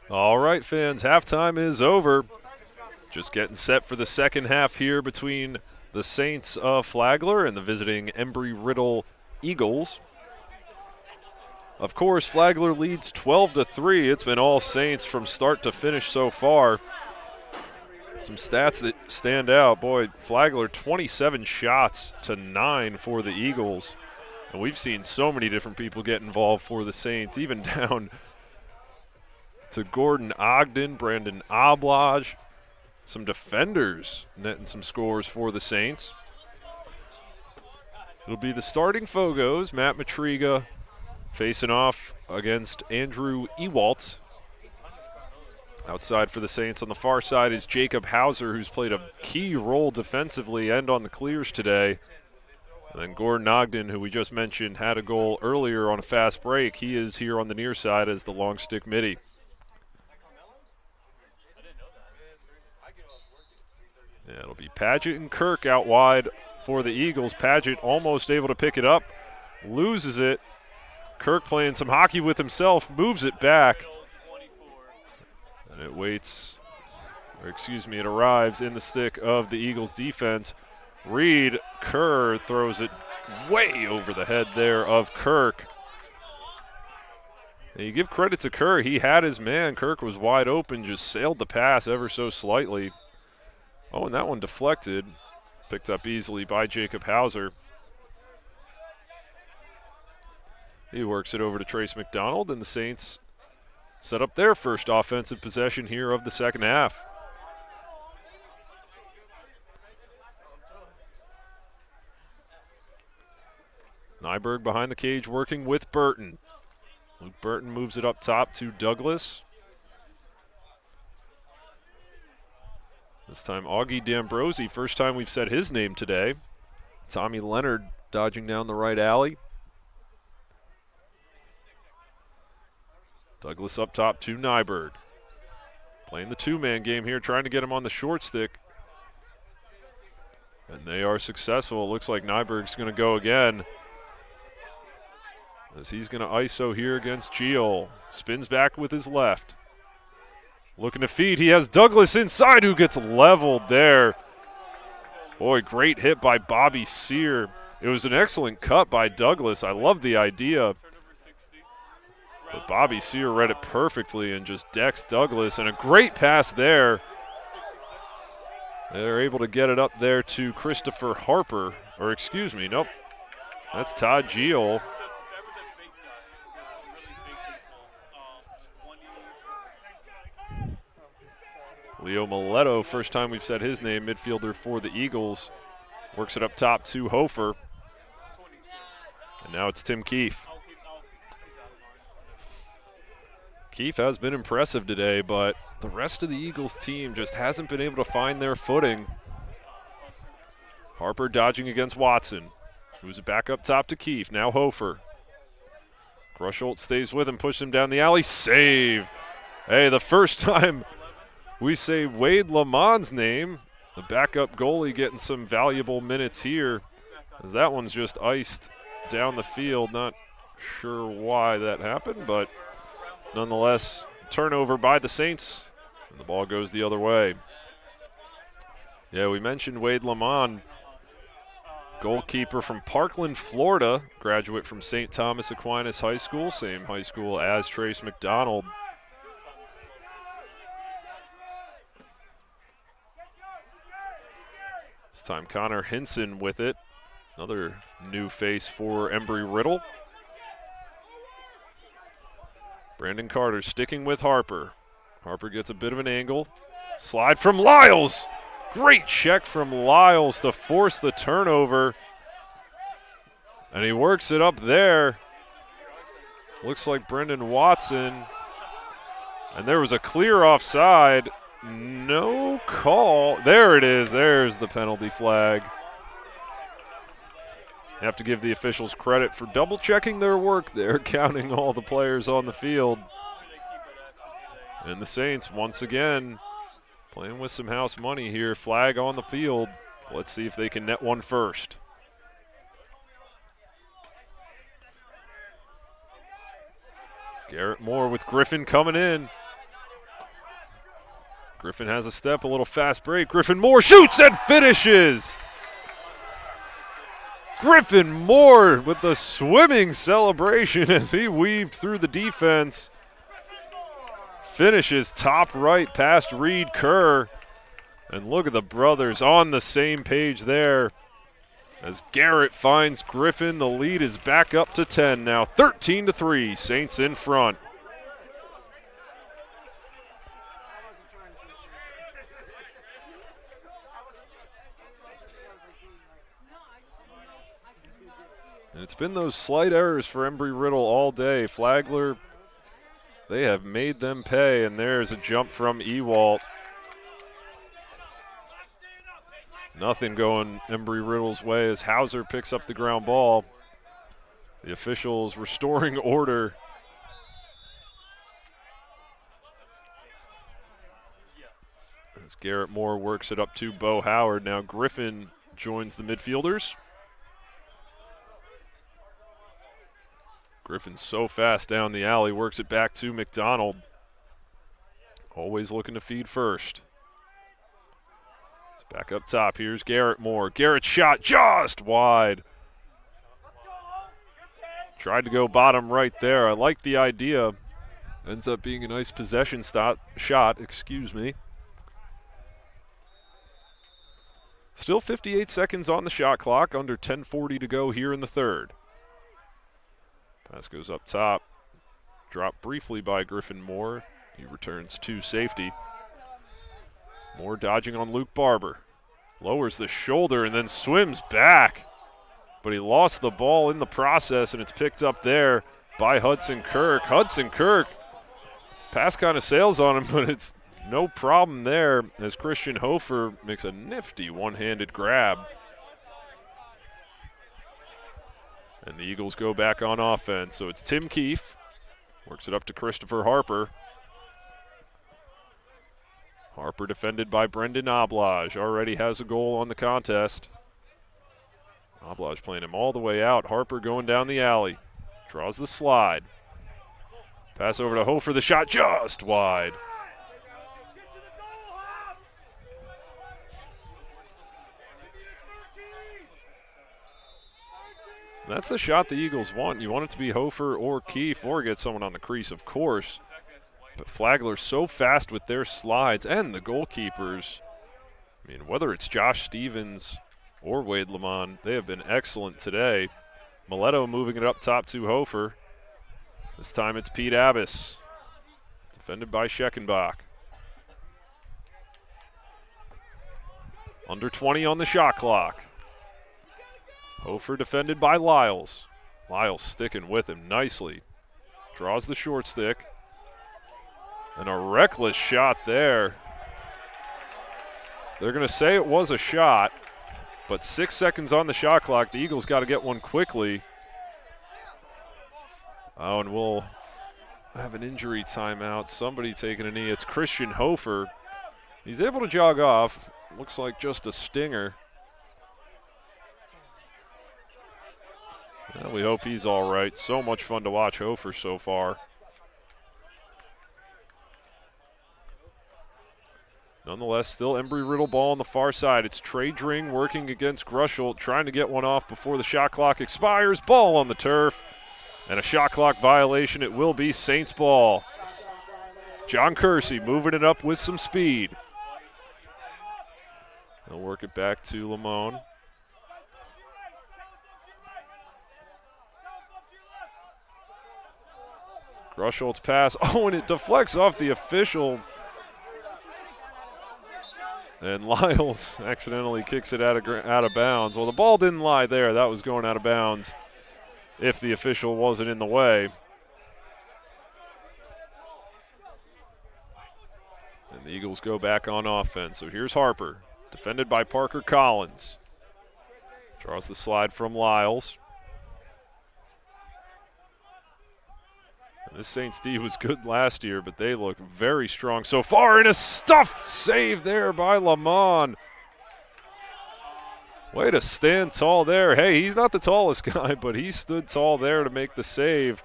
All right, fans, halftime is over. Just getting set for the second half here between the Saints of Flagler and the visiting Embry-Riddle Eagles. Of course, Flagler leads 12-3. It's been all Saints from start to finish so far. Some stats that stand out. Boy, Flagler 27 shots to 9 for the Eagles. And we've seen so many different people get involved for the Saints, even down to Gordon Ogden, Brandon Oblage, some defenders netting some scores for the Saints. It'll be the starting Fogos, Matt Matriga facing off against Andrew Ewalt. Outside for the Saints on the far side is Jacob Hauser, who's played a key role defensively and on the clears today. And then Gordon Ogden, who we just mentioned, had a goal earlier on a fast break. He is here on the near side as the long stick midi. Yeah, it'll be Paget and Kirk out wide for the Eagles. Paget almost able to pick it up, loses it. Kirk playing some hockey with himself, moves it back. And it it arrives in the stick of the Eagles defense. Reed Kerr throws it way over the head there of Kirk. And you give credit to Kerr. He had his man. Kirk was wide open, just sailed the pass ever so slightly. Oh, and that one deflected. Picked up easily by Jacob Hauser. He works it over to Trace McDonald, and the Saints set up their first offensive possession here of the second half. Nyberg behind the cage working with Burton. Luke Burton moves it up top to Douglas. This time Augie D'Ambrosi, first time we've said his name today. Tommy Leonard dodging down the right alley. Douglas up top to Nyberg. Playing the two-man game here, trying to get him on the short stick. And they are successful. It looks like Nyberg's going to go again, as he's going to ISO here against Gio. Spins back with his left. Looking to feed. He has Douglas inside, who gets leveled there. Boy, great hit by Bobby Sear. It was an excellent cut by Douglas. I love the idea. But Bobby Sear read it perfectly and just decks Douglas. And a great pass there. They're able to get it up there to Christopher Harper. Or excuse me, nope. That's Todd Gio. Leo Mileto, first time we've said his name, midfielder for the Eagles. Works it up top to Hofer. And now it's Tim Keefe. Keefe has been impressive today, but the rest of the Eagles team just hasn't been able to find their footing. Harper dodging against Watson. Moves it back up top to Keefe. Now Hofer. Grusholt stays with him, pushes him down the alley. Save. Hey, the first time we say Wade Lamont's name, the backup goalie getting some valuable minutes here, as that one's just iced down the field. Not sure why that happened, but nonetheless, turnover by the Saints, and the ball goes the other way. Yeah, we mentioned Wade Lamont, goalkeeper from Parkland, Florida, graduate from St. Thomas Aquinas High School, same high school as Trace McDonald. This time Connor Hinson with it. Another new face for Embry-Riddle. Brandon Carter sticking with Harper. Harper gets a bit of an angle. Slide from Lyles. Great check from Lyles to force the turnover. And he works it up there. Looks like Brendan Watson. And there was a clear offside. No call. There it is. There's the penalty flag. You have to give the officials credit for double checking their work there, counting all the players on the field. And the Saints, once again, playing with some house money here. Flag on the field. Let's see if they can net one first. Garrett Moore with Griffin coming in. Griffin has a step, a little fast break. Griffin Moore shoots and finishes. Griffin Moore with the swimming celebration as he weaved through the defense. Finishes top right past Reed Kerr. And look at the brothers on the same page there. As Garrett finds Griffin, the lead is back up to 10 now. 13-3, Saints in front. And it's been those slight errors for Embry-Riddle all day. Flagler, they have made them pay, and there's a jump from Ewalt. Nothing going Embry-Riddle's way as Hauser picks up the ground ball. The officials restoring order. As Garrett Moore works it up to Bo Howard. Now Griffin joins the midfielders. Griffin's so fast down the alley, works it back to McDonald. Always looking to feed first. It's back up top. Here's Garrett Moore. Garrett's shot just wide. Tried to go bottom right there. I like the idea. Ends up being a nice possession shot. Still 58 seconds on the shot clock. Under 10:40 to go here in the third. Pass goes up top. Dropped briefly by Griffin Moore. He returns to safety. Moore dodging on Luke Barber. Lowers the shoulder and then swims back. But he lost the ball in the process, and it's picked up there by Hudson Kirk. Hudson Kirk, pass kind of sails on him, but it's no problem there as Christian Hofer makes a nifty one-handed grab. And the Eagles go back on offense. So it's Tim Keefe. Works it up to Christopher Harper. Harper defended by Brendan Oblage. Already has a goal on the contest. Oblage playing him all the way out. Harper going down the alley. Draws the slide. Pass over to Hofer. The shot just wide. That's the shot the Eagles want. You want it to be Hofer or Keefe or get someone on the crease, of course. But Flagler's so fast with their slides and the goalkeepers. I mean, whether it's Josh Stevens or Wade Lamont, they have been excellent today. Mileto moving it up top to Hofer. This time it's Pete Abbas. Defended by Scheckenbach. Under 20 on the shot clock. Hofer defended by Lyles. Lyles sticking with him nicely. Draws the short stick. And a reckless shot there. They're going to say it was a shot, but 6 seconds on the shot clock. The Eagles got to get one quickly. Oh, and we'll have an injury timeout. Somebody taking a knee. It's Christian Hofer. He's able to jog off. Looks like just a stinger. Well, we hope he's all right. So much fun to watch Hofer so far. Nonetheless, still Embry-Riddle ball on the far side. It's Trey Dring working against Grushel, trying to get one off before the shot clock expires. Ball on the turf. And a shot clock violation. It will be Saints ball. John Kersey moving it up with some speed. They'll work it back to Lamone. Grushel's pass. Oh, and it deflects off the official. And Lyles accidentally kicks it out of bounds. Well, the ball didn't lie there. That was going out of bounds if the official wasn't in the way. And the Eagles go back on offense. So here's Harper, defended by Parker Collins. Draws the slide from Lyles. This Saints D was good last year, but they look very strong so far. And a stuffed save there by Lamont. Way to stand tall there. Hey, he's not the tallest guy, but he stood tall there to make the save.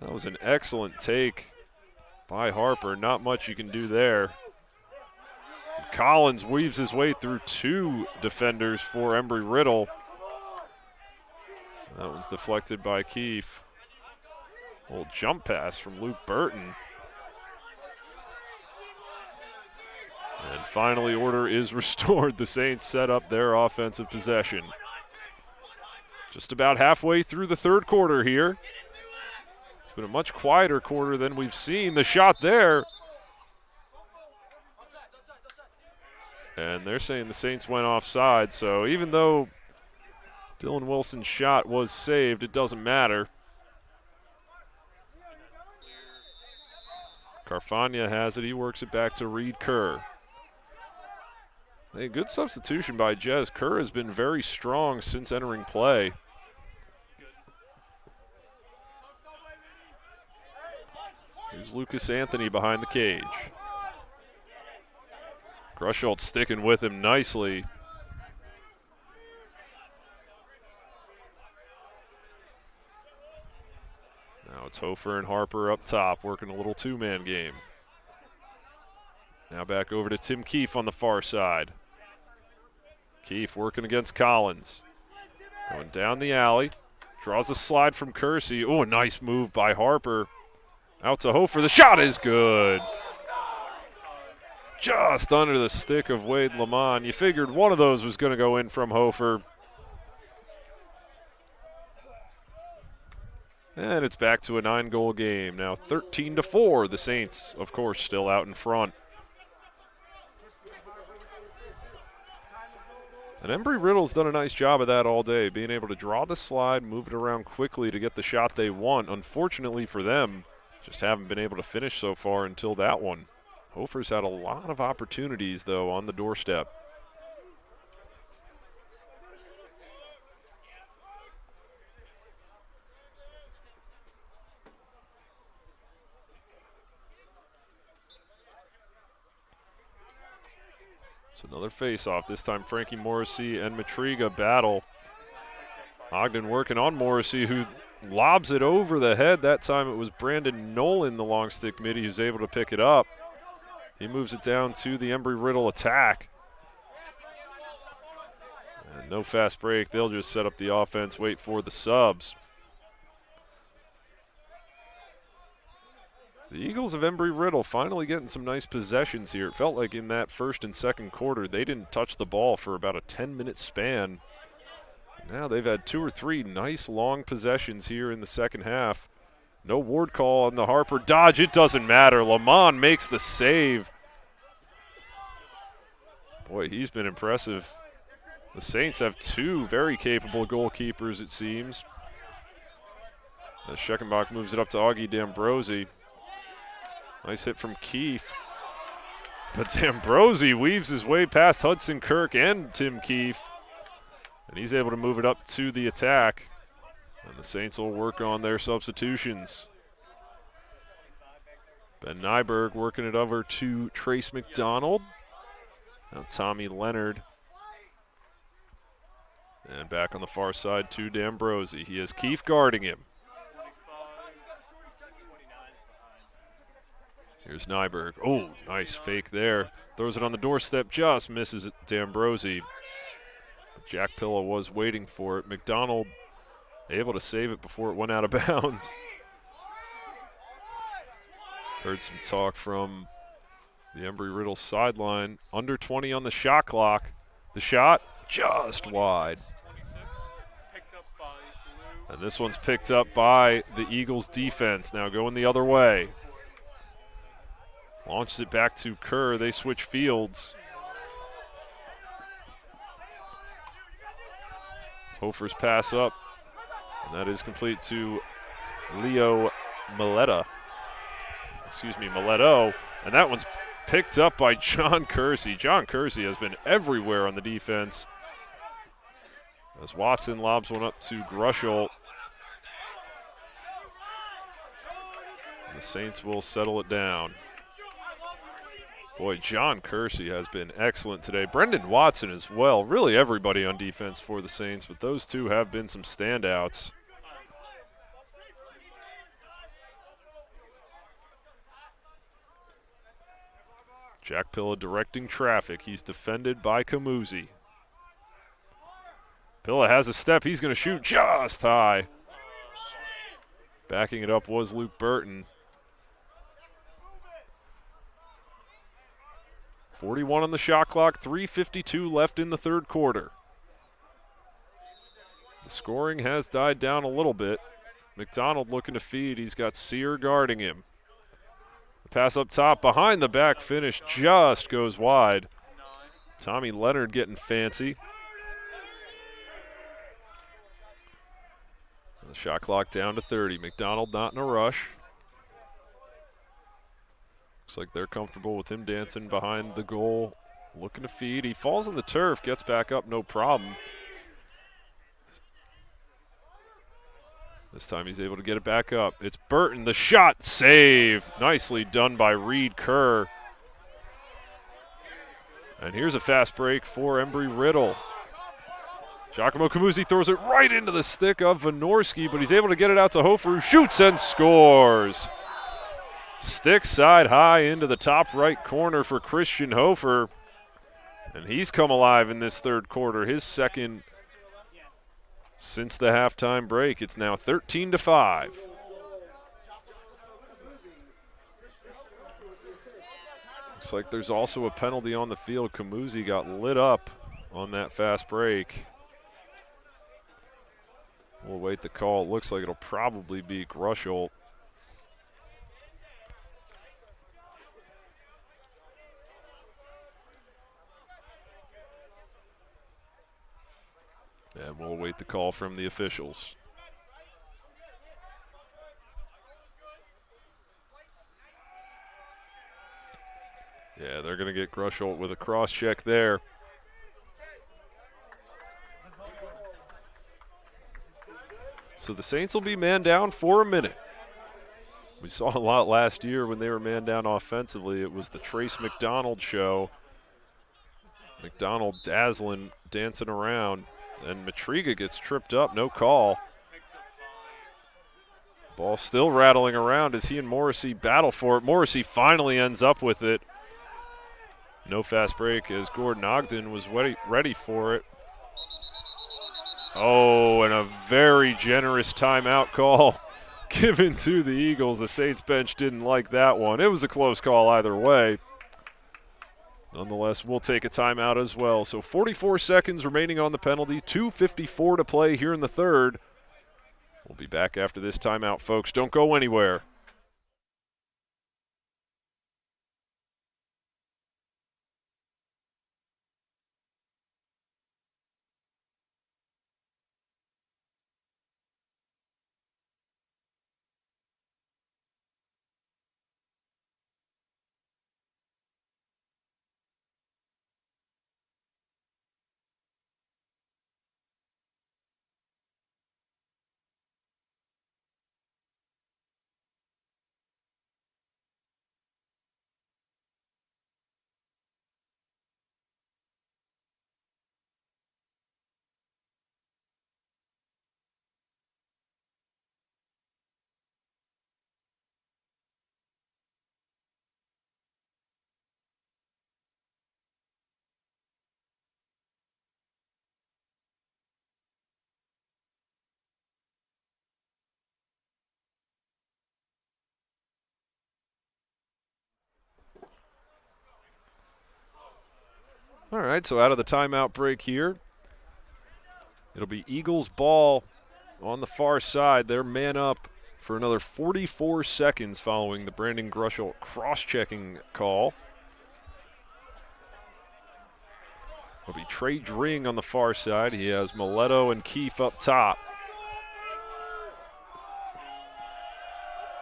That was an excellent take by Harper. Not much you can do there. Collins weaves his way through 2 defenders for Embry-Riddle. That one's deflected by Keefe. Little jump pass from Luke Burton. And finally, order is restored. The Saints set up their offensive possession. Just about halfway through the third quarter here. It's been a much quieter quarter than we've seen. The shot there. And they're saying the Saints went offside, so even though Dylan Wilson's shot was saved, it doesn't matter. Carfagna has it. He works it back to Reed Kerr. A good substitution by Jez. Kerr has been very strong since entering play. Here's Lucas Anthony behind the cage. Grusholt sticking with him nicely. Now it's Hofer and Harper up top, working a little 2-man game. Now back over to Tim Keefe on the far side. Keefe working against Collins. Going down the alley. Draws a slide from Kersey. Oh, a nice move by Harper. Out to Hofer. The shot is good. Just under the stick of Wade Lamont. You figured one of those was going to go in from Hofer. And it's back to a 9-goal game. Now 13-4. The Saints, of course, still out in front. And Embry-Riddle's done a nice job of that all day, being able to draw the slide, move it around quickly to get the shot they want. Unfortunately for them, just haven't been able to finish so far until that one. Hofer's had a lot of opportunities, though, on the doorstep. So another face-off. This time Frankie Morrissey and Matriga battle. Ogden working on Morrissey, who lobs it over the head. That time it was Brandon Nolan, the long stick midi, who's able to pick it up. He moves it down to the Embry-Riddle attack. And no fast break. They'll just set up the offense, wait for the subs. The Eagles of Embry-Riddle finally getting some nice possessions here. It felt like in that first and second quarter, they didn't touch the ball for about a 10-minute span. Now they've had 2 or 3 nice long possessions here in the second half. No ward call on the Harper dodge. It doesn't matter. Lamont makes the save. Boy, he's been impressive. The Saints have 2 very capable goalkeepers, it seems. As Scheckenbach moves it up to Augie D'Ambrosi. Nice hit from Keefe. But D'Ambrosi weaves his way past Hudson Kirk and Tim Keefe. And he's able to move it up to the attack. And the Saints will work on their substitutions. Ben Nyberg working it over to Trace McDonald. Now Tommy Leonard. And back on the far side to D'Ambrosi. He has Keefe guarding him. Here's Nyberg. Oh, nice fake there. Throws it on the doorstep, just misses it, D'Ambrosi. Jack Pilla was waiting for it. McDonald able to save it before it went out of bounds. Heard some talk from the Embry-Riddle sideline. Under 20 on the shot clock. The shot just wide. And this one's picked up by the Eagles defense. Now going the other way. Launches it back to Kerr. They switch fields. Hofer's pass up. And that is complete to Leo Mileto. And that one's picked up by John Kersey. John Kersey has been everywhere on the defense. As Watson lobs one up to Grusholt. And the Saints will settle it down. Boy, John Kersey has been excellent today. Brendan Watson as well. Really everybody on defense for the Saints, but those two have been some standouts. Jack Pilla directing traffic. He's defended by Camusi. Pilla has a step. He's going to shoot just high. Backing it up was Luke Burton. 41 on the shot clock, 3:52 left in the third quarter. The scoring has died down a little bit. McDonald looking to feed. He's got Sear guarding him. The pass up top behind the back finish just goes wide. Tommy Leonard getting fancy. The shot clock down to 30. McDonald not in a rush. Looks like they're comfortable with him dancing behind the goal, looking to feed. He falls on the turf, gets back up, no problem. This time he's able to get it back up. It's Burton, the shot, save. Nicely done by Reed Kerr. And here's a fast break for Embry-Riddle. Giacomo Camusi throws it right into the stick of Wynorski, but he's able to get it out to Hofer, who shoots and scores. Stick side high into the top right corner for Christian Hofer. And he's come alive in this third quarter, his second since the halftime break. It's now 13-5. Looks like there's also a penalty on the field. Camusi got lit up on that fast break. We'll wait the call. It looks like it'll probably be Grushholt. And we'll await the call from the officials. Yeah, they're going to get Grushholt with a cross check there. So the Saints will be man down for a minute. We saw a lot last year when they were man down offensively. It was the Trace McDonald show. McDonald dazzling, dancing around. And Matriga gets tripped up, no call. Ball still rattling around as he and Morrissey battle for it. Morrissey finally ends up with it. No fast break as Gordon Ogden was ready for it. Oh, and a very generous timeout call given to the Eagles. The Saints bench didn't like that one. It was a close call either way. Nonetheless, we'll take a timeout as well. So 44 seconds remaining on the penalty, 2:54 to play here in the third. We'll be back after this timeout, folks. Don't go anywhere. All right, so out of the timeout break here, it'll be Eagles ball on the far side. They're man up for another 44 seconds following the Brandon Grushholt cross-checking call. It'll be Trey Dring on the far side. He has Mileto and Keefe up top.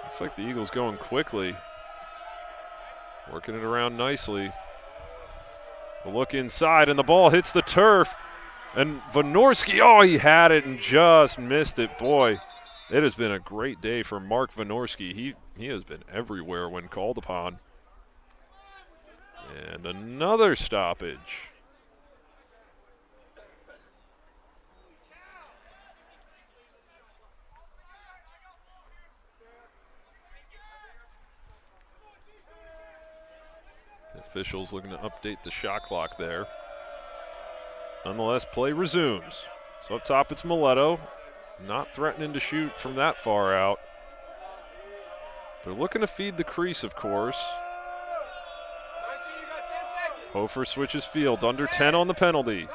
Looks like the Eagles going quickly. Working it around nicely. A look inside, and the ball hits the turf. And Wynorski, oh, he had it and just missed it. Boy, it has been a great day for Mark Wynorski. He has been everywhere when called upon. And another stoppage. Officials looking to update the shot clock there. Nonetheless, play resumes. So up top it's Mileto. Not threatening to shoot from that far out. They're looking to feed the crease, of course. Hofer switches fields, under 10 on the penalty.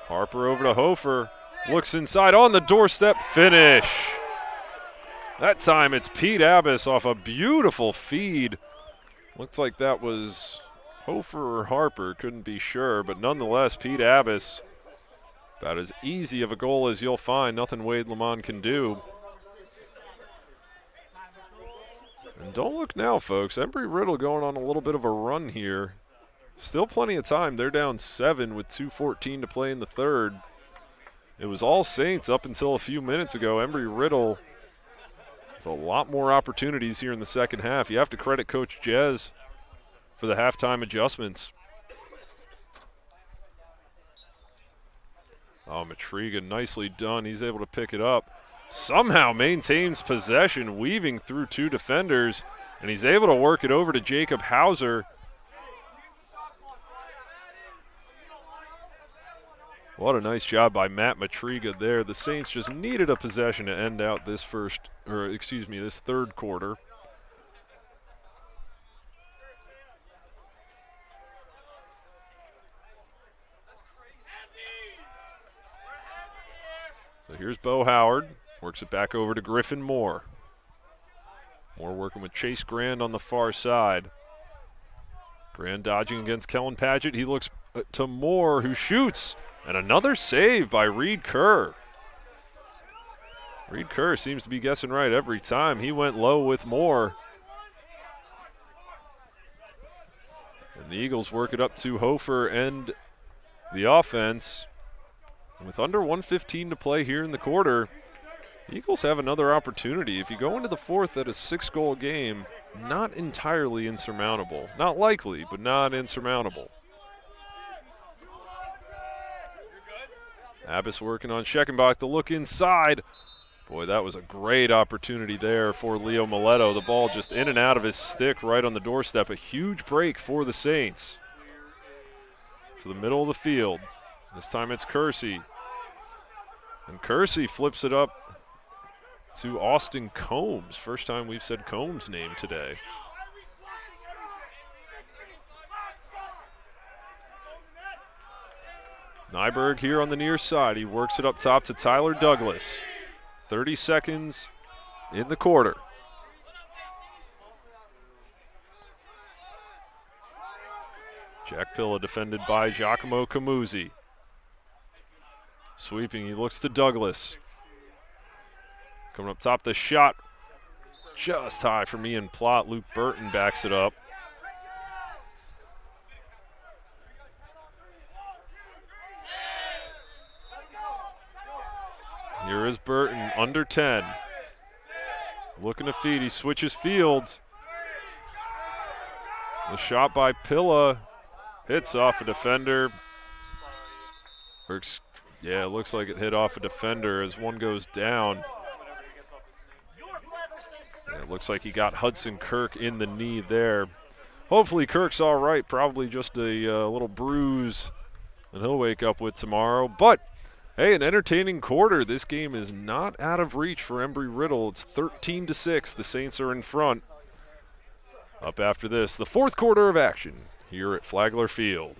Harper over to Hofer, looks inside on the doorstep, finish. That time it's Pete Abbas off a beautiful feed. Looks like that was Hofer or Harper, couldn't be sure, but nonetheless, Pete Abbas, about as easy of a goal as you'll find, nothing Wade Lamont can do. And don't look now, folks. Embry-Riddle going on a little bit of a run here. Still plenty of time. They're down 7 with 2:14 to play in the third. It was all Saints up until a few minutes ago. Embry-Riddle with a lot more opportunities here in the second half. You have to credit Coach Jez for the halftime adjustments. Oh, Matriga, nicely done. He's able to pick it up. Somehow maintains possession, weaving through 2 defenders, and he's able to work it over to Jacob Hauser. What a nice job by Matt Matriga there. The Saints just needed a possession to end out this this third quarter. So here's Bo Howard. Works it back over to Griffin Moore. Moore working with Chase Grand on the far side. Grand dodging against Kellen Padgett. He looks to Moore, who shoots. And another save by Reed Kerr. Reed Kerr seems to be guessing right every time. He went low with Moore. And the Eagles work it up to Hofer and the offense. And with under 1:15 to play here in the quarter, the Eagles have another opportunity. If you go into the fourth at a 6-goal game, not entirely insurmountable. Not likely, but not insurmountable. Abbas working on Scheckenbach, the look inside. Boy, that was a great opportunity there for Leo Mileto. The ball just in and out of his stick right on the doorstep. A huge break for the Saints. To the middle of the field. This time it's Kersey. And Kersey flips it up to Austin Combs. First time we've said Combs' name today. Nyberg here on the near side. He works it up top to Tyler Douglas. 30 seconds in the quarter. Jack Pilla defended by Giacomo Camuzzi. Sweeping, he looks to Douglas. Coming up top, the shot just high from Ian Plott. Luke Burton backs it up. Here is Burton, under 10. Looking to feed, he switches fields. The shot by Pilla hits off a defender. Yeah, it looks like it hit off a defender as one goes down. Yeah, it looks like he got Hudson Kirk in the knee there. Hopefully Kirk's all right, probably just a little bruise that he'll wake up with tomorrow. But hey, an entertaining quarter. This game is not out of reach for Embry-Riddle. It's 13-6. The Saints are in front. Up after this, the fourth quarter of action here at Flagler Field.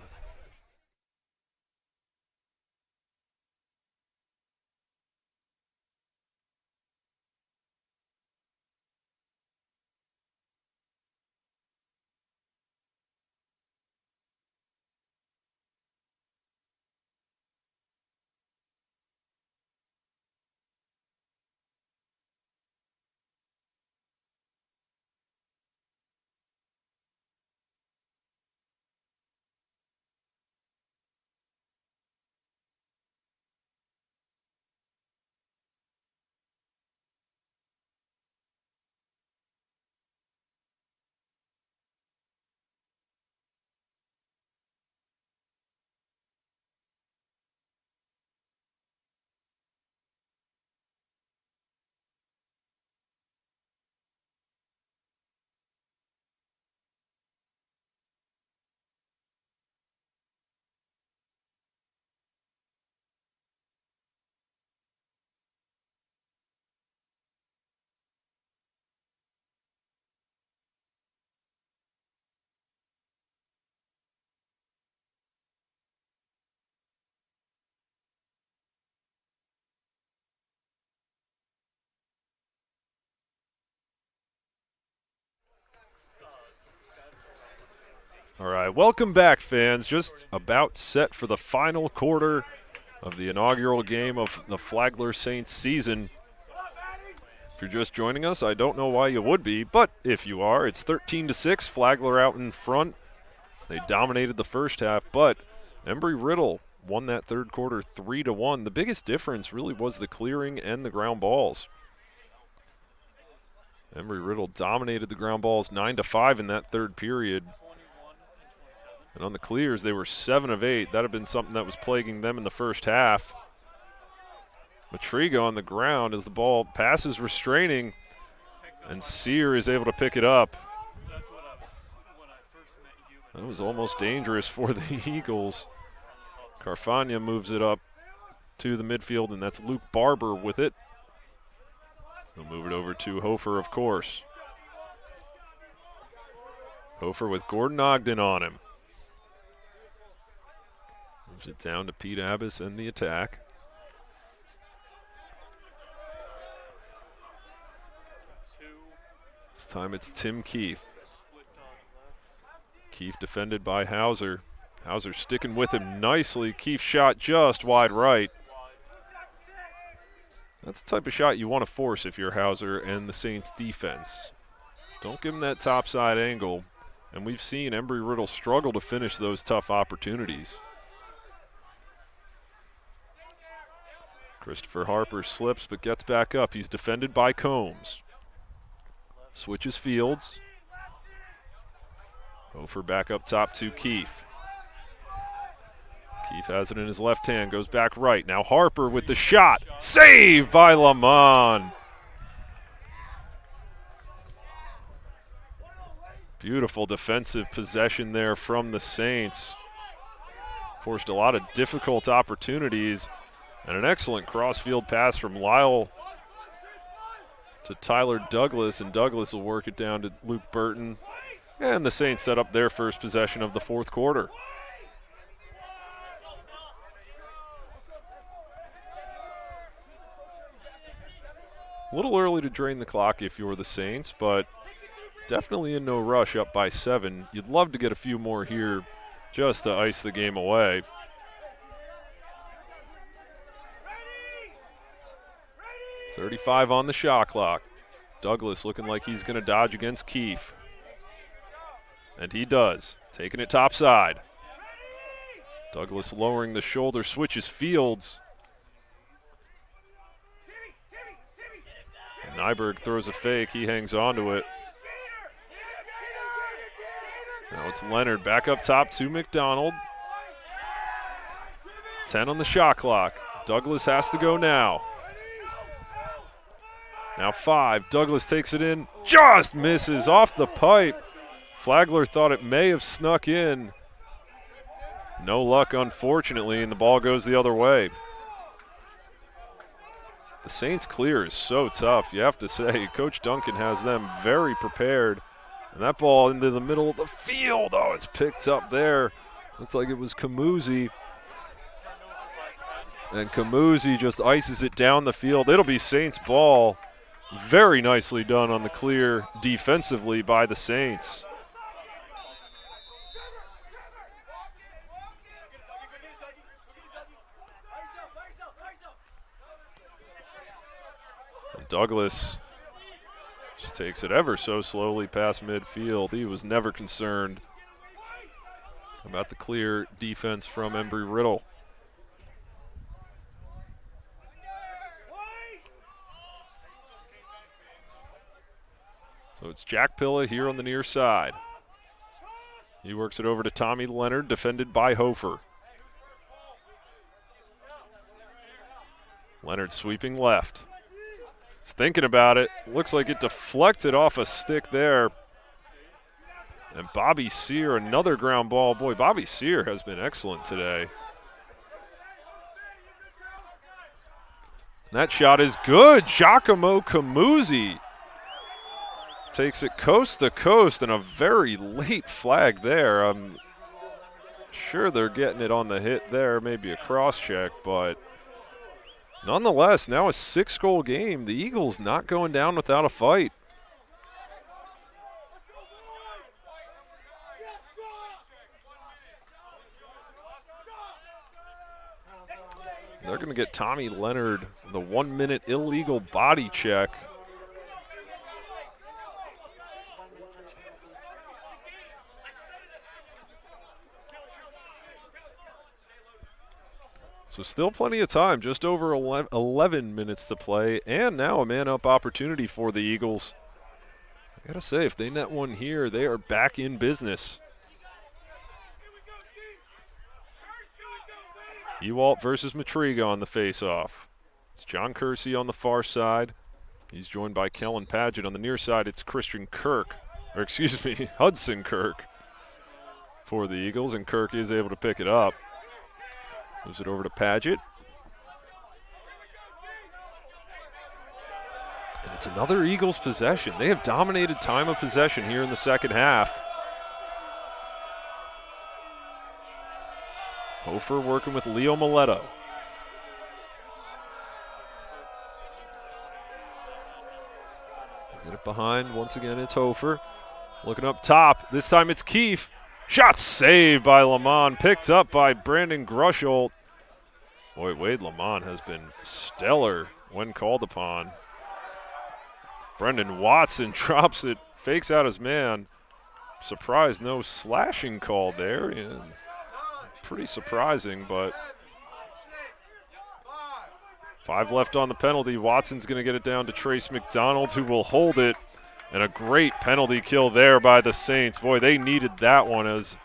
All right, welcome back, fans. Just about set for the final quarter of the inaugural game of the Flagler Saints season. If you're just joining us, I don't know why you would be, but if you are, it's 13-6. Flagler out in front. They dominated the first half, but Embry-Riddle won that third quarter 3-1. The biggest difference really was the clearing and the ground balls. Embry-Riddle dominated the ground balls 9-5 in that third period. And on the clears, they were 7 of 8. That had been something that was plaguing them in the first half. Matriga on the ground as the ball passes restraining, and Sear is able to pick it up. That was almost dangerous for the Eagles. Carfagna moves it up to the midfield, and that's Luke Barber with it. They'll move it over to Hofer, of course. Hofer with Gordon Ogden on him. Moves it down to Pete Abbas in the attack. This time it's Tim Keefe. Keefe defended by Hauser. Hauser sticking with him nicely. Keefe shot just wide right. That's the type of shot you want to force if you're Hauser and the Saints defense. Don't give him that topside angle. And we've seen Embry-Riddle struggle to finish those tough opportunities. Christopher Harper slips but gets back up. He's defended by Combs. Switches fields. Hofer back up top to Keefe. Keefe has it in his left hand, goes back right. Now Harper with the shot. Saved by Lamont. Beautiful defensive possession there from the Saints. Forced a lot of difficult opportunities. And an excellent cross-field pass from Lyle to Tyler Douglas, and Douglas will work it down to Luke Burton. And the Saints set up their first possession of the fourth quarter. A little early to drain the clock if you're the Saints, but definitely in no rush up by 7. You'd love to get a few more here just to ice the game away. .35 on the shot clock. Douglas looking like he's going to dodge against Keefe. And he does, taking it topside. Douglas lowering the shoulder, switches fields. And Nyberg throws a fake, he hangs on to it. Now it's Leonard back up top to McDonald. 10 on the shot clock. Douglas has to go now. Now 5, Douglas takes it in, just misses off the pipe. Flagler thought it may have snuck in. No luck, unfortunately, and the ball goes the other way. The Saints clear is so tough, you have to say. Coach Duncan has them very prepared. And that ball into the middle of the field. Oh, it's picked up there. Looks like it was Camuzzi. And Camuzzi just ices it down the field. It'll be Saints ball. Very nicely done on the clear defensively by the Saints. And Douglas just takes it ever so slowly past midfield. He was never concerned about the clear defense from Embry-Riddle. So it's Jack Pilla here on the near side. He works it over to Tommy Leonard, defended by Hofer. Leonard sweeping left. He's thinking about it. Looks like it deflected off a stick there. And Bobby Sear, another ground ball. Boy, Bobby Sear has been excellent today. That shot is good. Giacomo Camuzzi takes it coast to coast, and a very late flag there. I'm sure they're getting it on the hit there, maybe a cross check, but nonetheless, now a 6-goal game. The Eagles not going down without a fight. going to get Tommy Leonard the 1-minute illegal body check. So still plenty of time, just over 11 minutes to play, and now a man-up opportunity for the Eagles. I gotta say, if they net one here, they are back in business. Ewalt versus Matriga on the face-off. It's John Kersey on the far side. He's joined by Kellen Padgett. On the near side, it's Hudson Kirk for the Eagles, and Kirk is able to pick it up. Moves it over to Padgett. And it's another Eagles possession. They have dominated time of possession here in the second half. Hofer working with Leo Mileto. Get it behind. Once again, it's Hofer. Looking up top. This time it's Keefe. Shot saved by Lamont. Picked up by Brandon Grusholt. Boy, Wade Lamont has been stellar when called upon. Brendan Watson drops it. Fakes out his man. Surprised no slashing called there. Yeah, pretty surprising, but 5 left on the penalty. Watson's going to get it down to Trace McDonald, who will hold it. And a great penalty kill there by the Saints. Boy, they needed that one as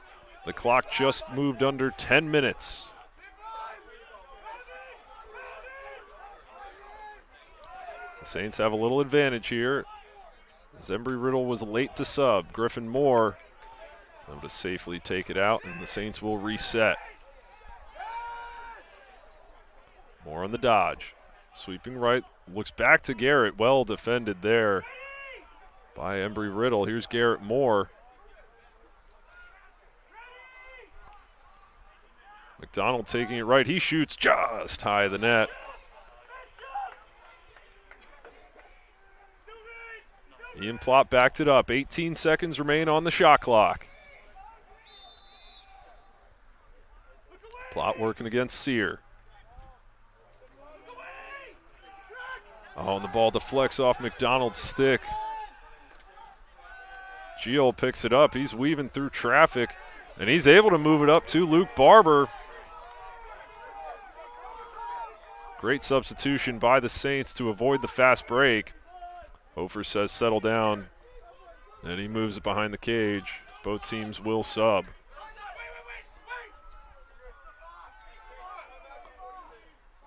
the clock just moved under 10 minutes. The Saints have a little advantage here, as Embry-Riddle was late to sub. Griffin Moore able to safely take it out, and the Saints will reset. Moore on the dodge. Sweeping right, looks back to Garrett. Well defended there by Embry-Riddle. Here's Garrett Moore. McDonald taking it right. He shoots just high of the net. Ian Plott backed it up. 18 seconds remain on the shot clock. Plott working against Sear. Oh, and the ball deflects off McDonald's stick. Gio picks it up. He's weaving through traffic, and he's able to move it up to Luke Barber. Great substitution by the Saints to avoid the fast break. Hofer says settle down, and he moves it behind the cage. Both teams will sub.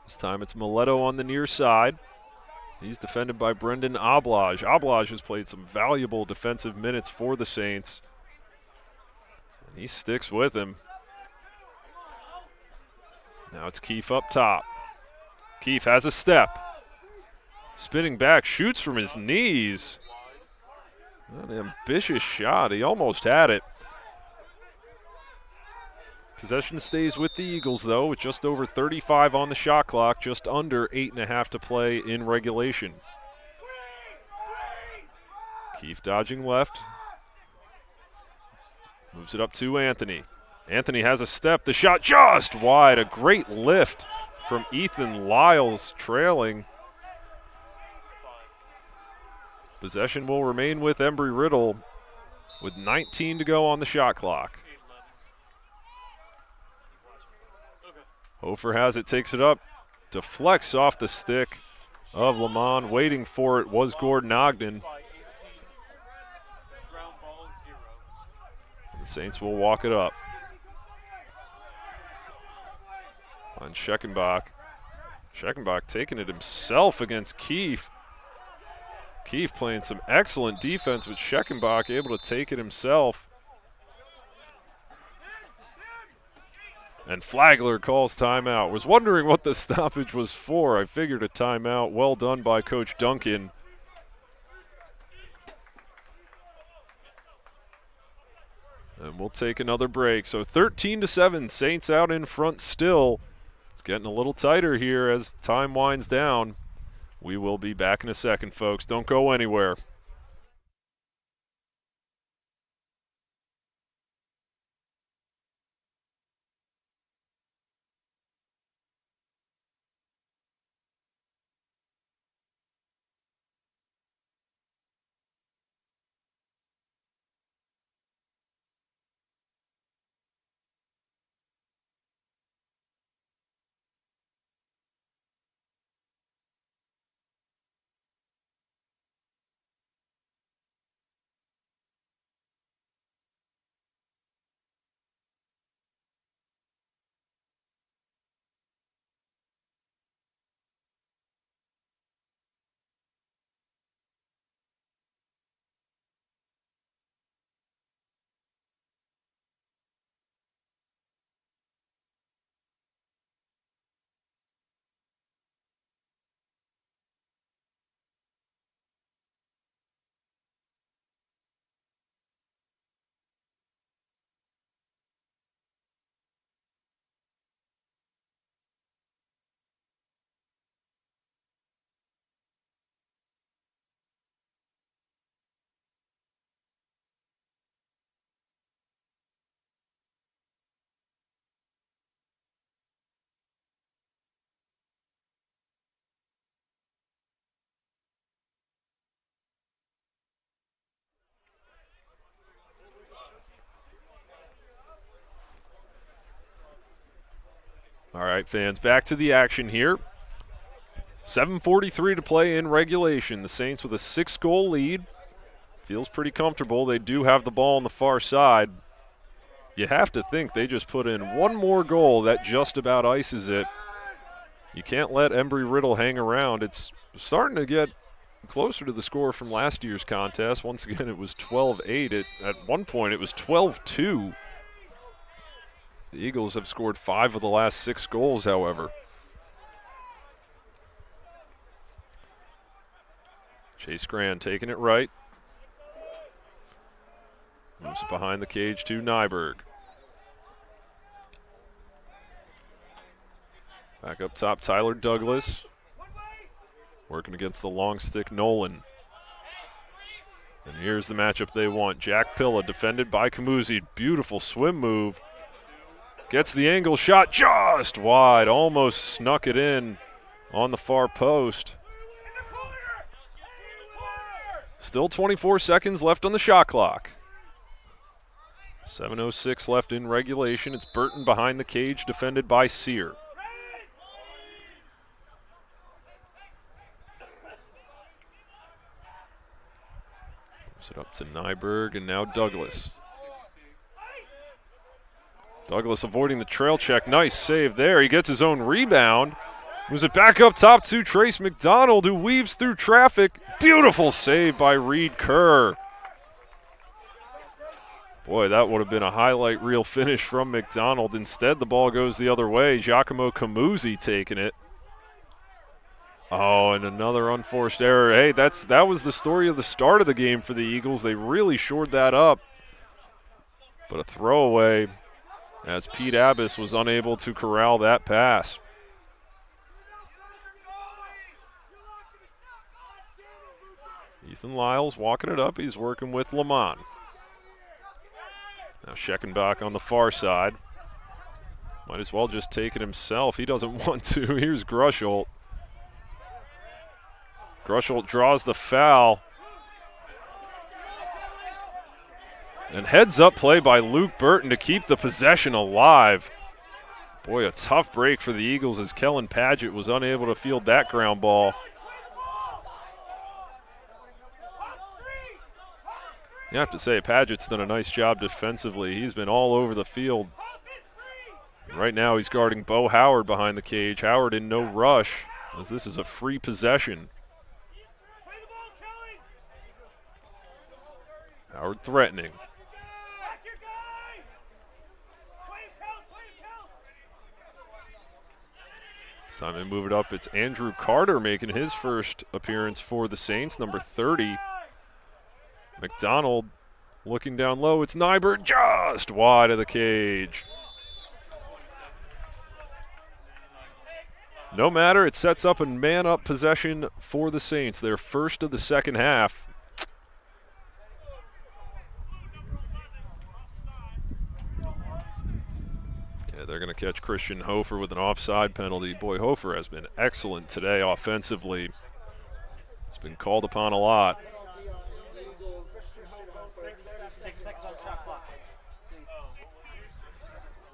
This time it's Mileto on the near side. He's defended by Brendan Oblage. Oblage has played some valuable defensive minutes for the Saints, and he sticks with him. Now it's Keefe up top. Keefe has a step. Spinning back, shoots from his knees. An ambitious shot. He almost had it. Possession stays with the Eagles, though, with just over 35 on the shot clock, just under 8.5 to play in regulation. Keefe dodging left. Moves it up to Anthony. Anthony has a step. The shot just wide. A great lift from Ethan Lyles, trailing. Possession will remain with Embry-Riddle with 19 to go on the shot clock. Hofer has it, takes it up, deflects off the stick of Lamont. Waiting for it was Gordon Ogden. And the Saints will walk it up. On Scheckenbach. Scheckenbach taking it himself against Keefe. Keefe playing some excellent defense with Scheckenbach, able to take it himself. And Flagler calls timeout. Was wondering what the stoppage was for. I figured a timeout. Well done by Coach Duncan. And we'll take another break. So 13-7, Saints out in front still. It's getting a little tighter here as time winds down. We will be back in a second, folks. Don't go anywhere. All right, fans, back to the action here. 7:43 to play in regulation. The Saints with a 6-goal lead. Feels pretty comfortable. They do have the ball on the far side. You have to think they just put in one more goal that just about ices it. You can't let Embry-Riddle hang around. It's starting to get closer to the score from last year's contest. Once again, it was 12-8. At one point, it was 12-2. The Eagles have scored 5 of the last 6 goals, however. Chase Grand taking it right. Moves it behind the cage to Nyberg. Back up top, Tyler Douglas. Working against the long stick, Nolan. And here's the matchup they want. Jack Pilla defended by Camusi. Beautiful swim move. Gets the angle shot just wide. Almost snuck it in on the far post. Still 24 seconds left on the shot clock. 7:06 left in regulation. It's Burton behind the cage, defended by Sear. Moves it up to Nyberg, and now Douglas. Douglas avoiding the trail check. Nice save there. He gets his own rebound. Moves it back up top to Trace McDonald, who weaves through traffic. Beautiful save by Reed Kerr. Boy, that would have been a highlight reel finish from McDonald. Instead, the ball goes the other way. Giacomo Camusi taking it. Oh, and another unforced error. Hey, that was the story of the start of the game for the Eagles. They really shored that up. But a throwaway as Pete Abbas was unable to corral that pass. Ethan Lyles walking it up. He's working with Lamont. Now Scheckenbach on the far side. Might as well just take it himself. He doesn't want to. Here's Grusholt. Grusholt draws the foul. And heads up play by Luke Burton to keep the possession alive. Boy, a tough break for the Eagles as Kellen Padgett was unable to field that ground ball. You have to say, Padgett's done a nice job defensively. He's been all over the field. Right now he's guarding Bo Howard behind the cage. Howard in no rush, as this is a free possession. Howard threatening. This time they move it up. It's Andrew Carter making his first appearance for the Saints, number 30. McDonald looking down low. It's Nyberg just wide of the cage. No matter, it sets up a man-up possession for the Saints, their first of the second half. Yeah, they're going to catch Christian Hofer with an offside penalty. Boy, Hofer has been excellent today offensively. He's been called upon a lot.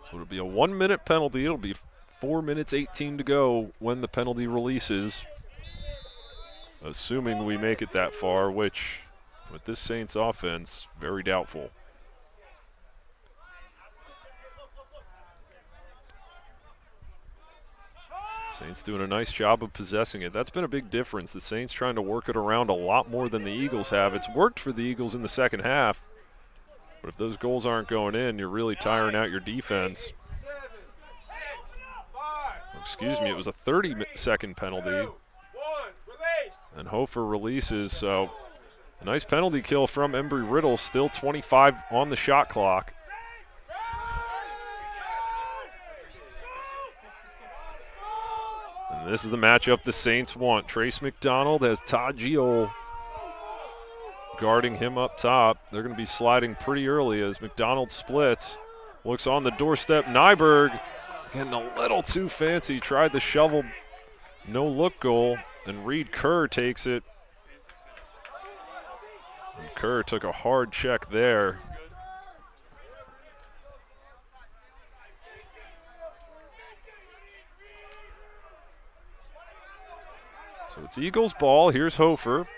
So it'll be a 1-minute penalty. It'll be 4 minutes 18 to go when the penalty releases. Assuming we make it that far, which with this Saints offense, very doubtful. Saints doing a nice job of possessing it. That's been a big difference. The Saints trying to work it around a lot more than the Eagles have. It's worked for the Eagles in the second half. But if those goals aren't going in, you're really tiring out your defense. Excuse me, it was a 30-second penalty. And Hofer releases, so a nice penalty kill from Embry-Riddle, still 25 on the shot clock. And this is the matchup the Saints want. Trace McDonald has Todd Gio guarding him up top. They're going to be sliding pretty early as McDonald splits. Looks on the doorstep. Nyberg getting a little too fancy. Tried the shovel. No look goal. And Reed Kerr takes it. And Kerr took a hard check there. It's Eagles ball. Here's Hofer.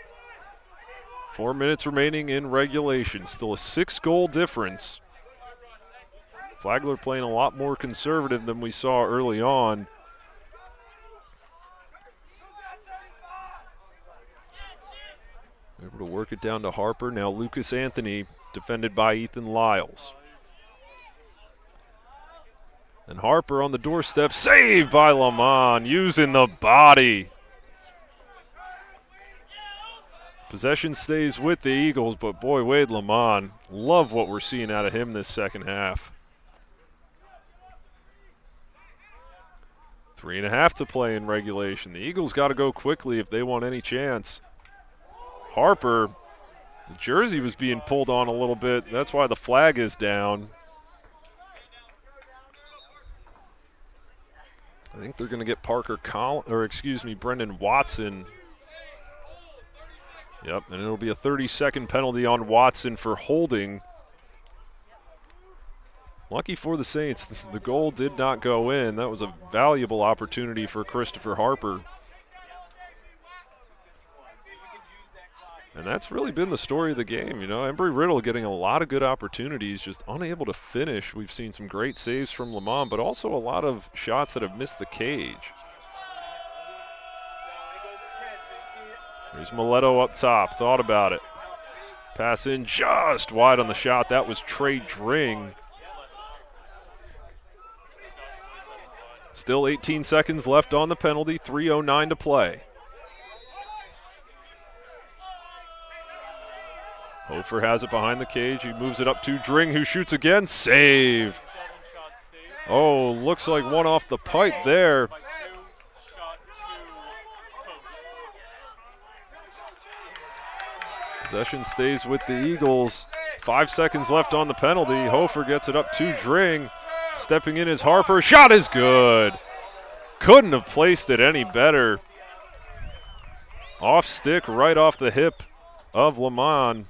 4 minutes remaining in regulation. Still a 6-goal difference. Flagler playing a lot more conservative than we saw early on. Able to work it down to Harper. Now Lucas Anthony, defended by Ethan Lyles. And Harper on the doorstep, saved by Lamont, using the body. Possession stays with the Eagles, but boy, Wade Lamont, love what we're seeing out of him this second half. 3.5 to play in regulation. The Eagles got to go quickly if they want any chance. Harper, the jersey was being pulled on a little bit. That's why the flag is down. I think they're going to get Brendan Watson. Yep, and it'll be a 30-second penalty on Watson for holding. Lucky for the Saints, the goal did not go in. That was a valuable opportunity for Christopher Harper. And that's really been the story of the game. You know, Embry-Riddle getting a lot of good opportunities, just unable to finish. We've seen some great saves from Lamont, but also a lot of shots that have missed the cage. There's Mileto up top, thought about it. Pass in just wide on the shot. That was Trey Dring. Still 18 seconds left on the penalty, 3:09 to play. Hofer has it behind the cage. He moves it up to Dring, who shoots again. Save. Oh, looks like one off the pipe there. Possession stays with the Eagles. 5 seconds left on the penalty. Hofer gets it up to Dring. Stepping in is Harper. Shot is good. Couldn't have placed it any better. Off stick, right off the hip of Lamont.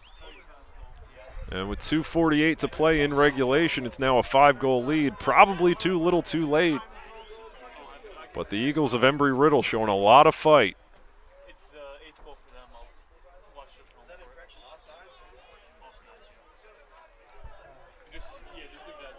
And with 2:48 to play in regulation, it's now a 5-goal lead. Probably too little too late. But the Eagles of Embry-Riddle showing a lot of fight. It's the 8th goal for them. I'll watch it. Is that infraction offsides? Offsides, yeah. Just leave that.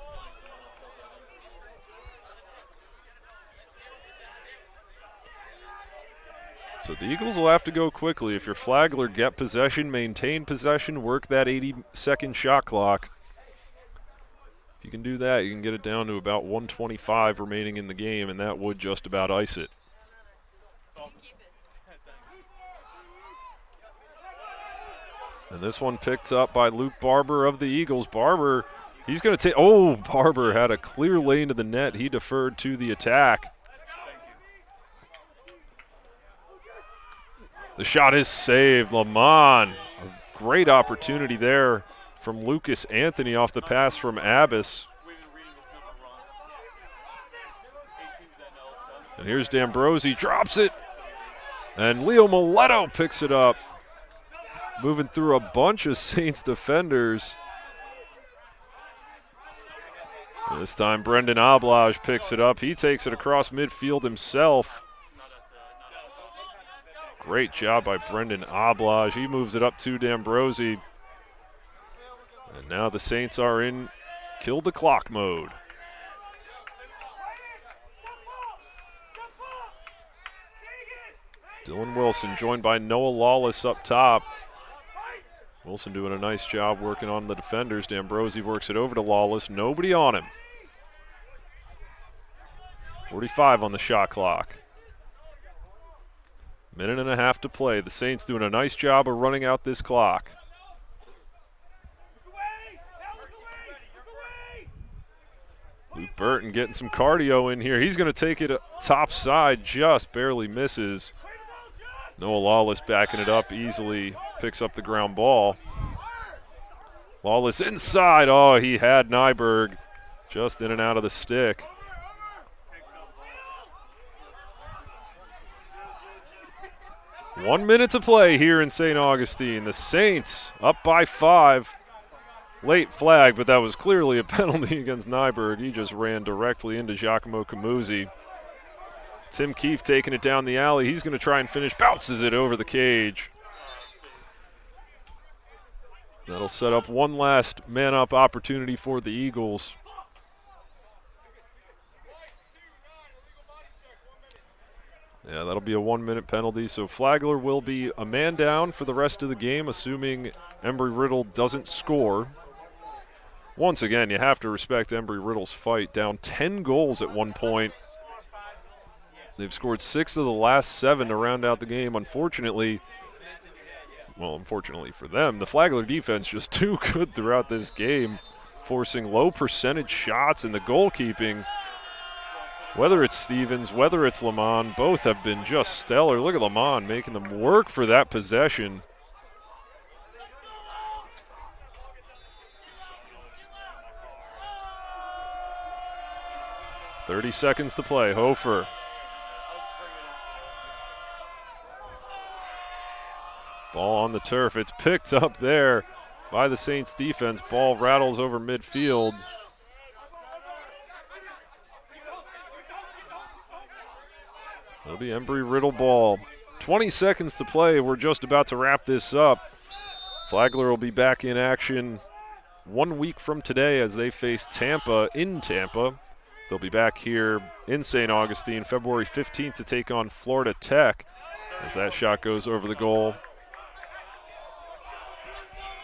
So the Eagles will have to go quickly. If you're Flagler, get possession, maintain possession, work that 80-second shot clock. If you can do that, you can get it down to about 1:25 remaining in the game, and that would just about ice it. And this one picked up by Luke Barber of the Eagles. Barber, he's going to take – oh, Barber had a clear lane to the net. He deferred to the attack. The shot is saved. Lamont, a great opportunity there from Lucas Anthony off the pass from Abbas. And here's D'Ambrosi, drops it. And Leo Mileto picks it up. Moving through a bunch of Saints defenders. And this time Brendan Oblage picks it up. He takes it across midfield himself. Great job by Brendan Oblage. He moves it up to D'Ambrosi. And now the Saints are in kill the clock mode. Dylan Wilson joined by Noah Lawless up top. Wilson doing a nice job working on the defenders. D'Ambrosi works it over to Lawless. Nobody on him. 45 on the shot clock. Minute and a half to play. The Saints doing a nice job of running out this clock. Luke Burton getting some cardio in here. He's going to take it top side, just barely misses. Noah Lawless backing it up easily, picks up the ground ball. Lawless inside. Oh, he had Nyberg just in and out of the stick. One minute to play here in St. Augustine. The Saints up by 5. Late flag, but that was clearly a penalty against Nyberg. He just ran directly into Giacomo Camuzzi. Tim Keefe taking it down the alley. He's going to try and finish. Bounces it over the cage. That'll set up one last man-up opportunity for the Eagles. Yeah, that'll be a 1-minute penalty. So Flagler will be a man down for the rest of the game, assuming Embry-Riddle doesn't score. Once again, you have to respect Embry-Riddle's fight. Down 10 goals at one point. They've scored 6 of the last 7 to round out the game. Unfortunately for them, the Flagler defense just too good throughout this game, forcing low percentage shots, and the goalkeeping, whether it's Stevens, whether it's Lamont, both have been just stellar. Look at Lamont making them work for that possession. "30 seconds to play. Hofer. Ball on the turf. It's picked up there by the Saints defense. Ball rattles over midfield. It'll be Embry-Riddle ball. 20 seconds to play. We're just about to wrap this up. Flagler will be back in action 1 week from today as they face Tampa in Tampa. They'll be back here in St. Augustine February 15th to take on Florida Tech as that shot goes over the goal.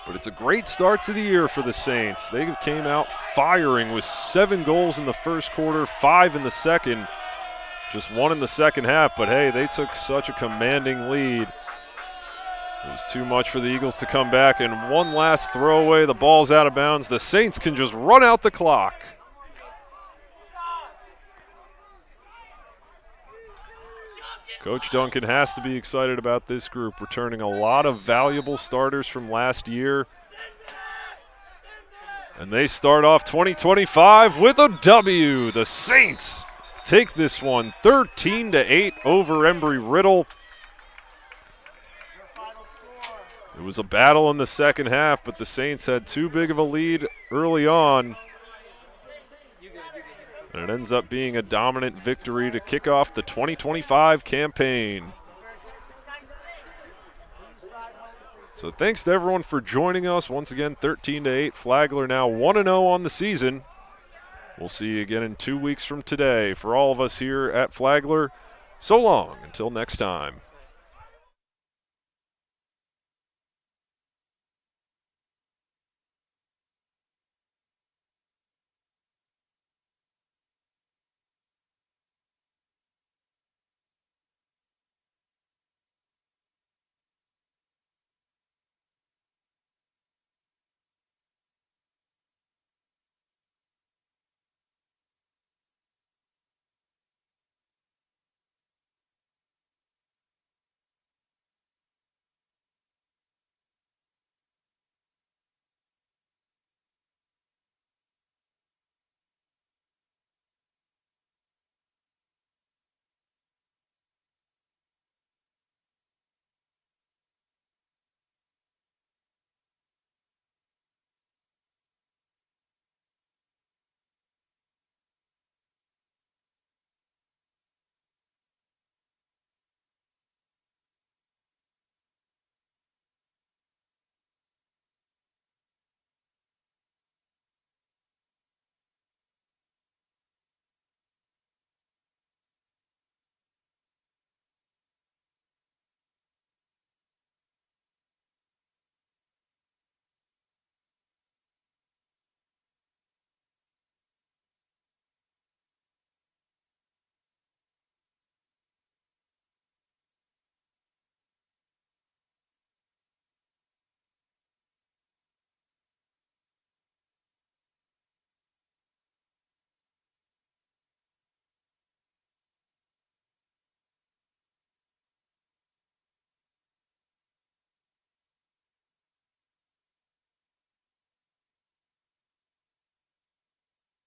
But it's a great start to the year for the Saints. They came out firing with 7 goals in the first quarter, 5 in the second, just 1 in the second half. But hey, they took such a commanding lead. It was too much for the Eagles to come back, and one last throwaway. The ball's out of bounds. The Saints can just run out the clock. Coach Duncan has to be excited about this group, returning a lot of valuable starters from last year. And they start off 2025 with a W. The Saints take this one 13-8 over Embry-Riddle. It was a battle in the second half, but the Saints had too big of a lead early on. And it ends up being a dominant victory to kick off the 2025 campaign. So thanks to everyone for joining us. Once again, 13-8. Flagler now 1-0 on the season. We'll see you again in 2 weeks from today. For all of us here at Flagler, so long until next time.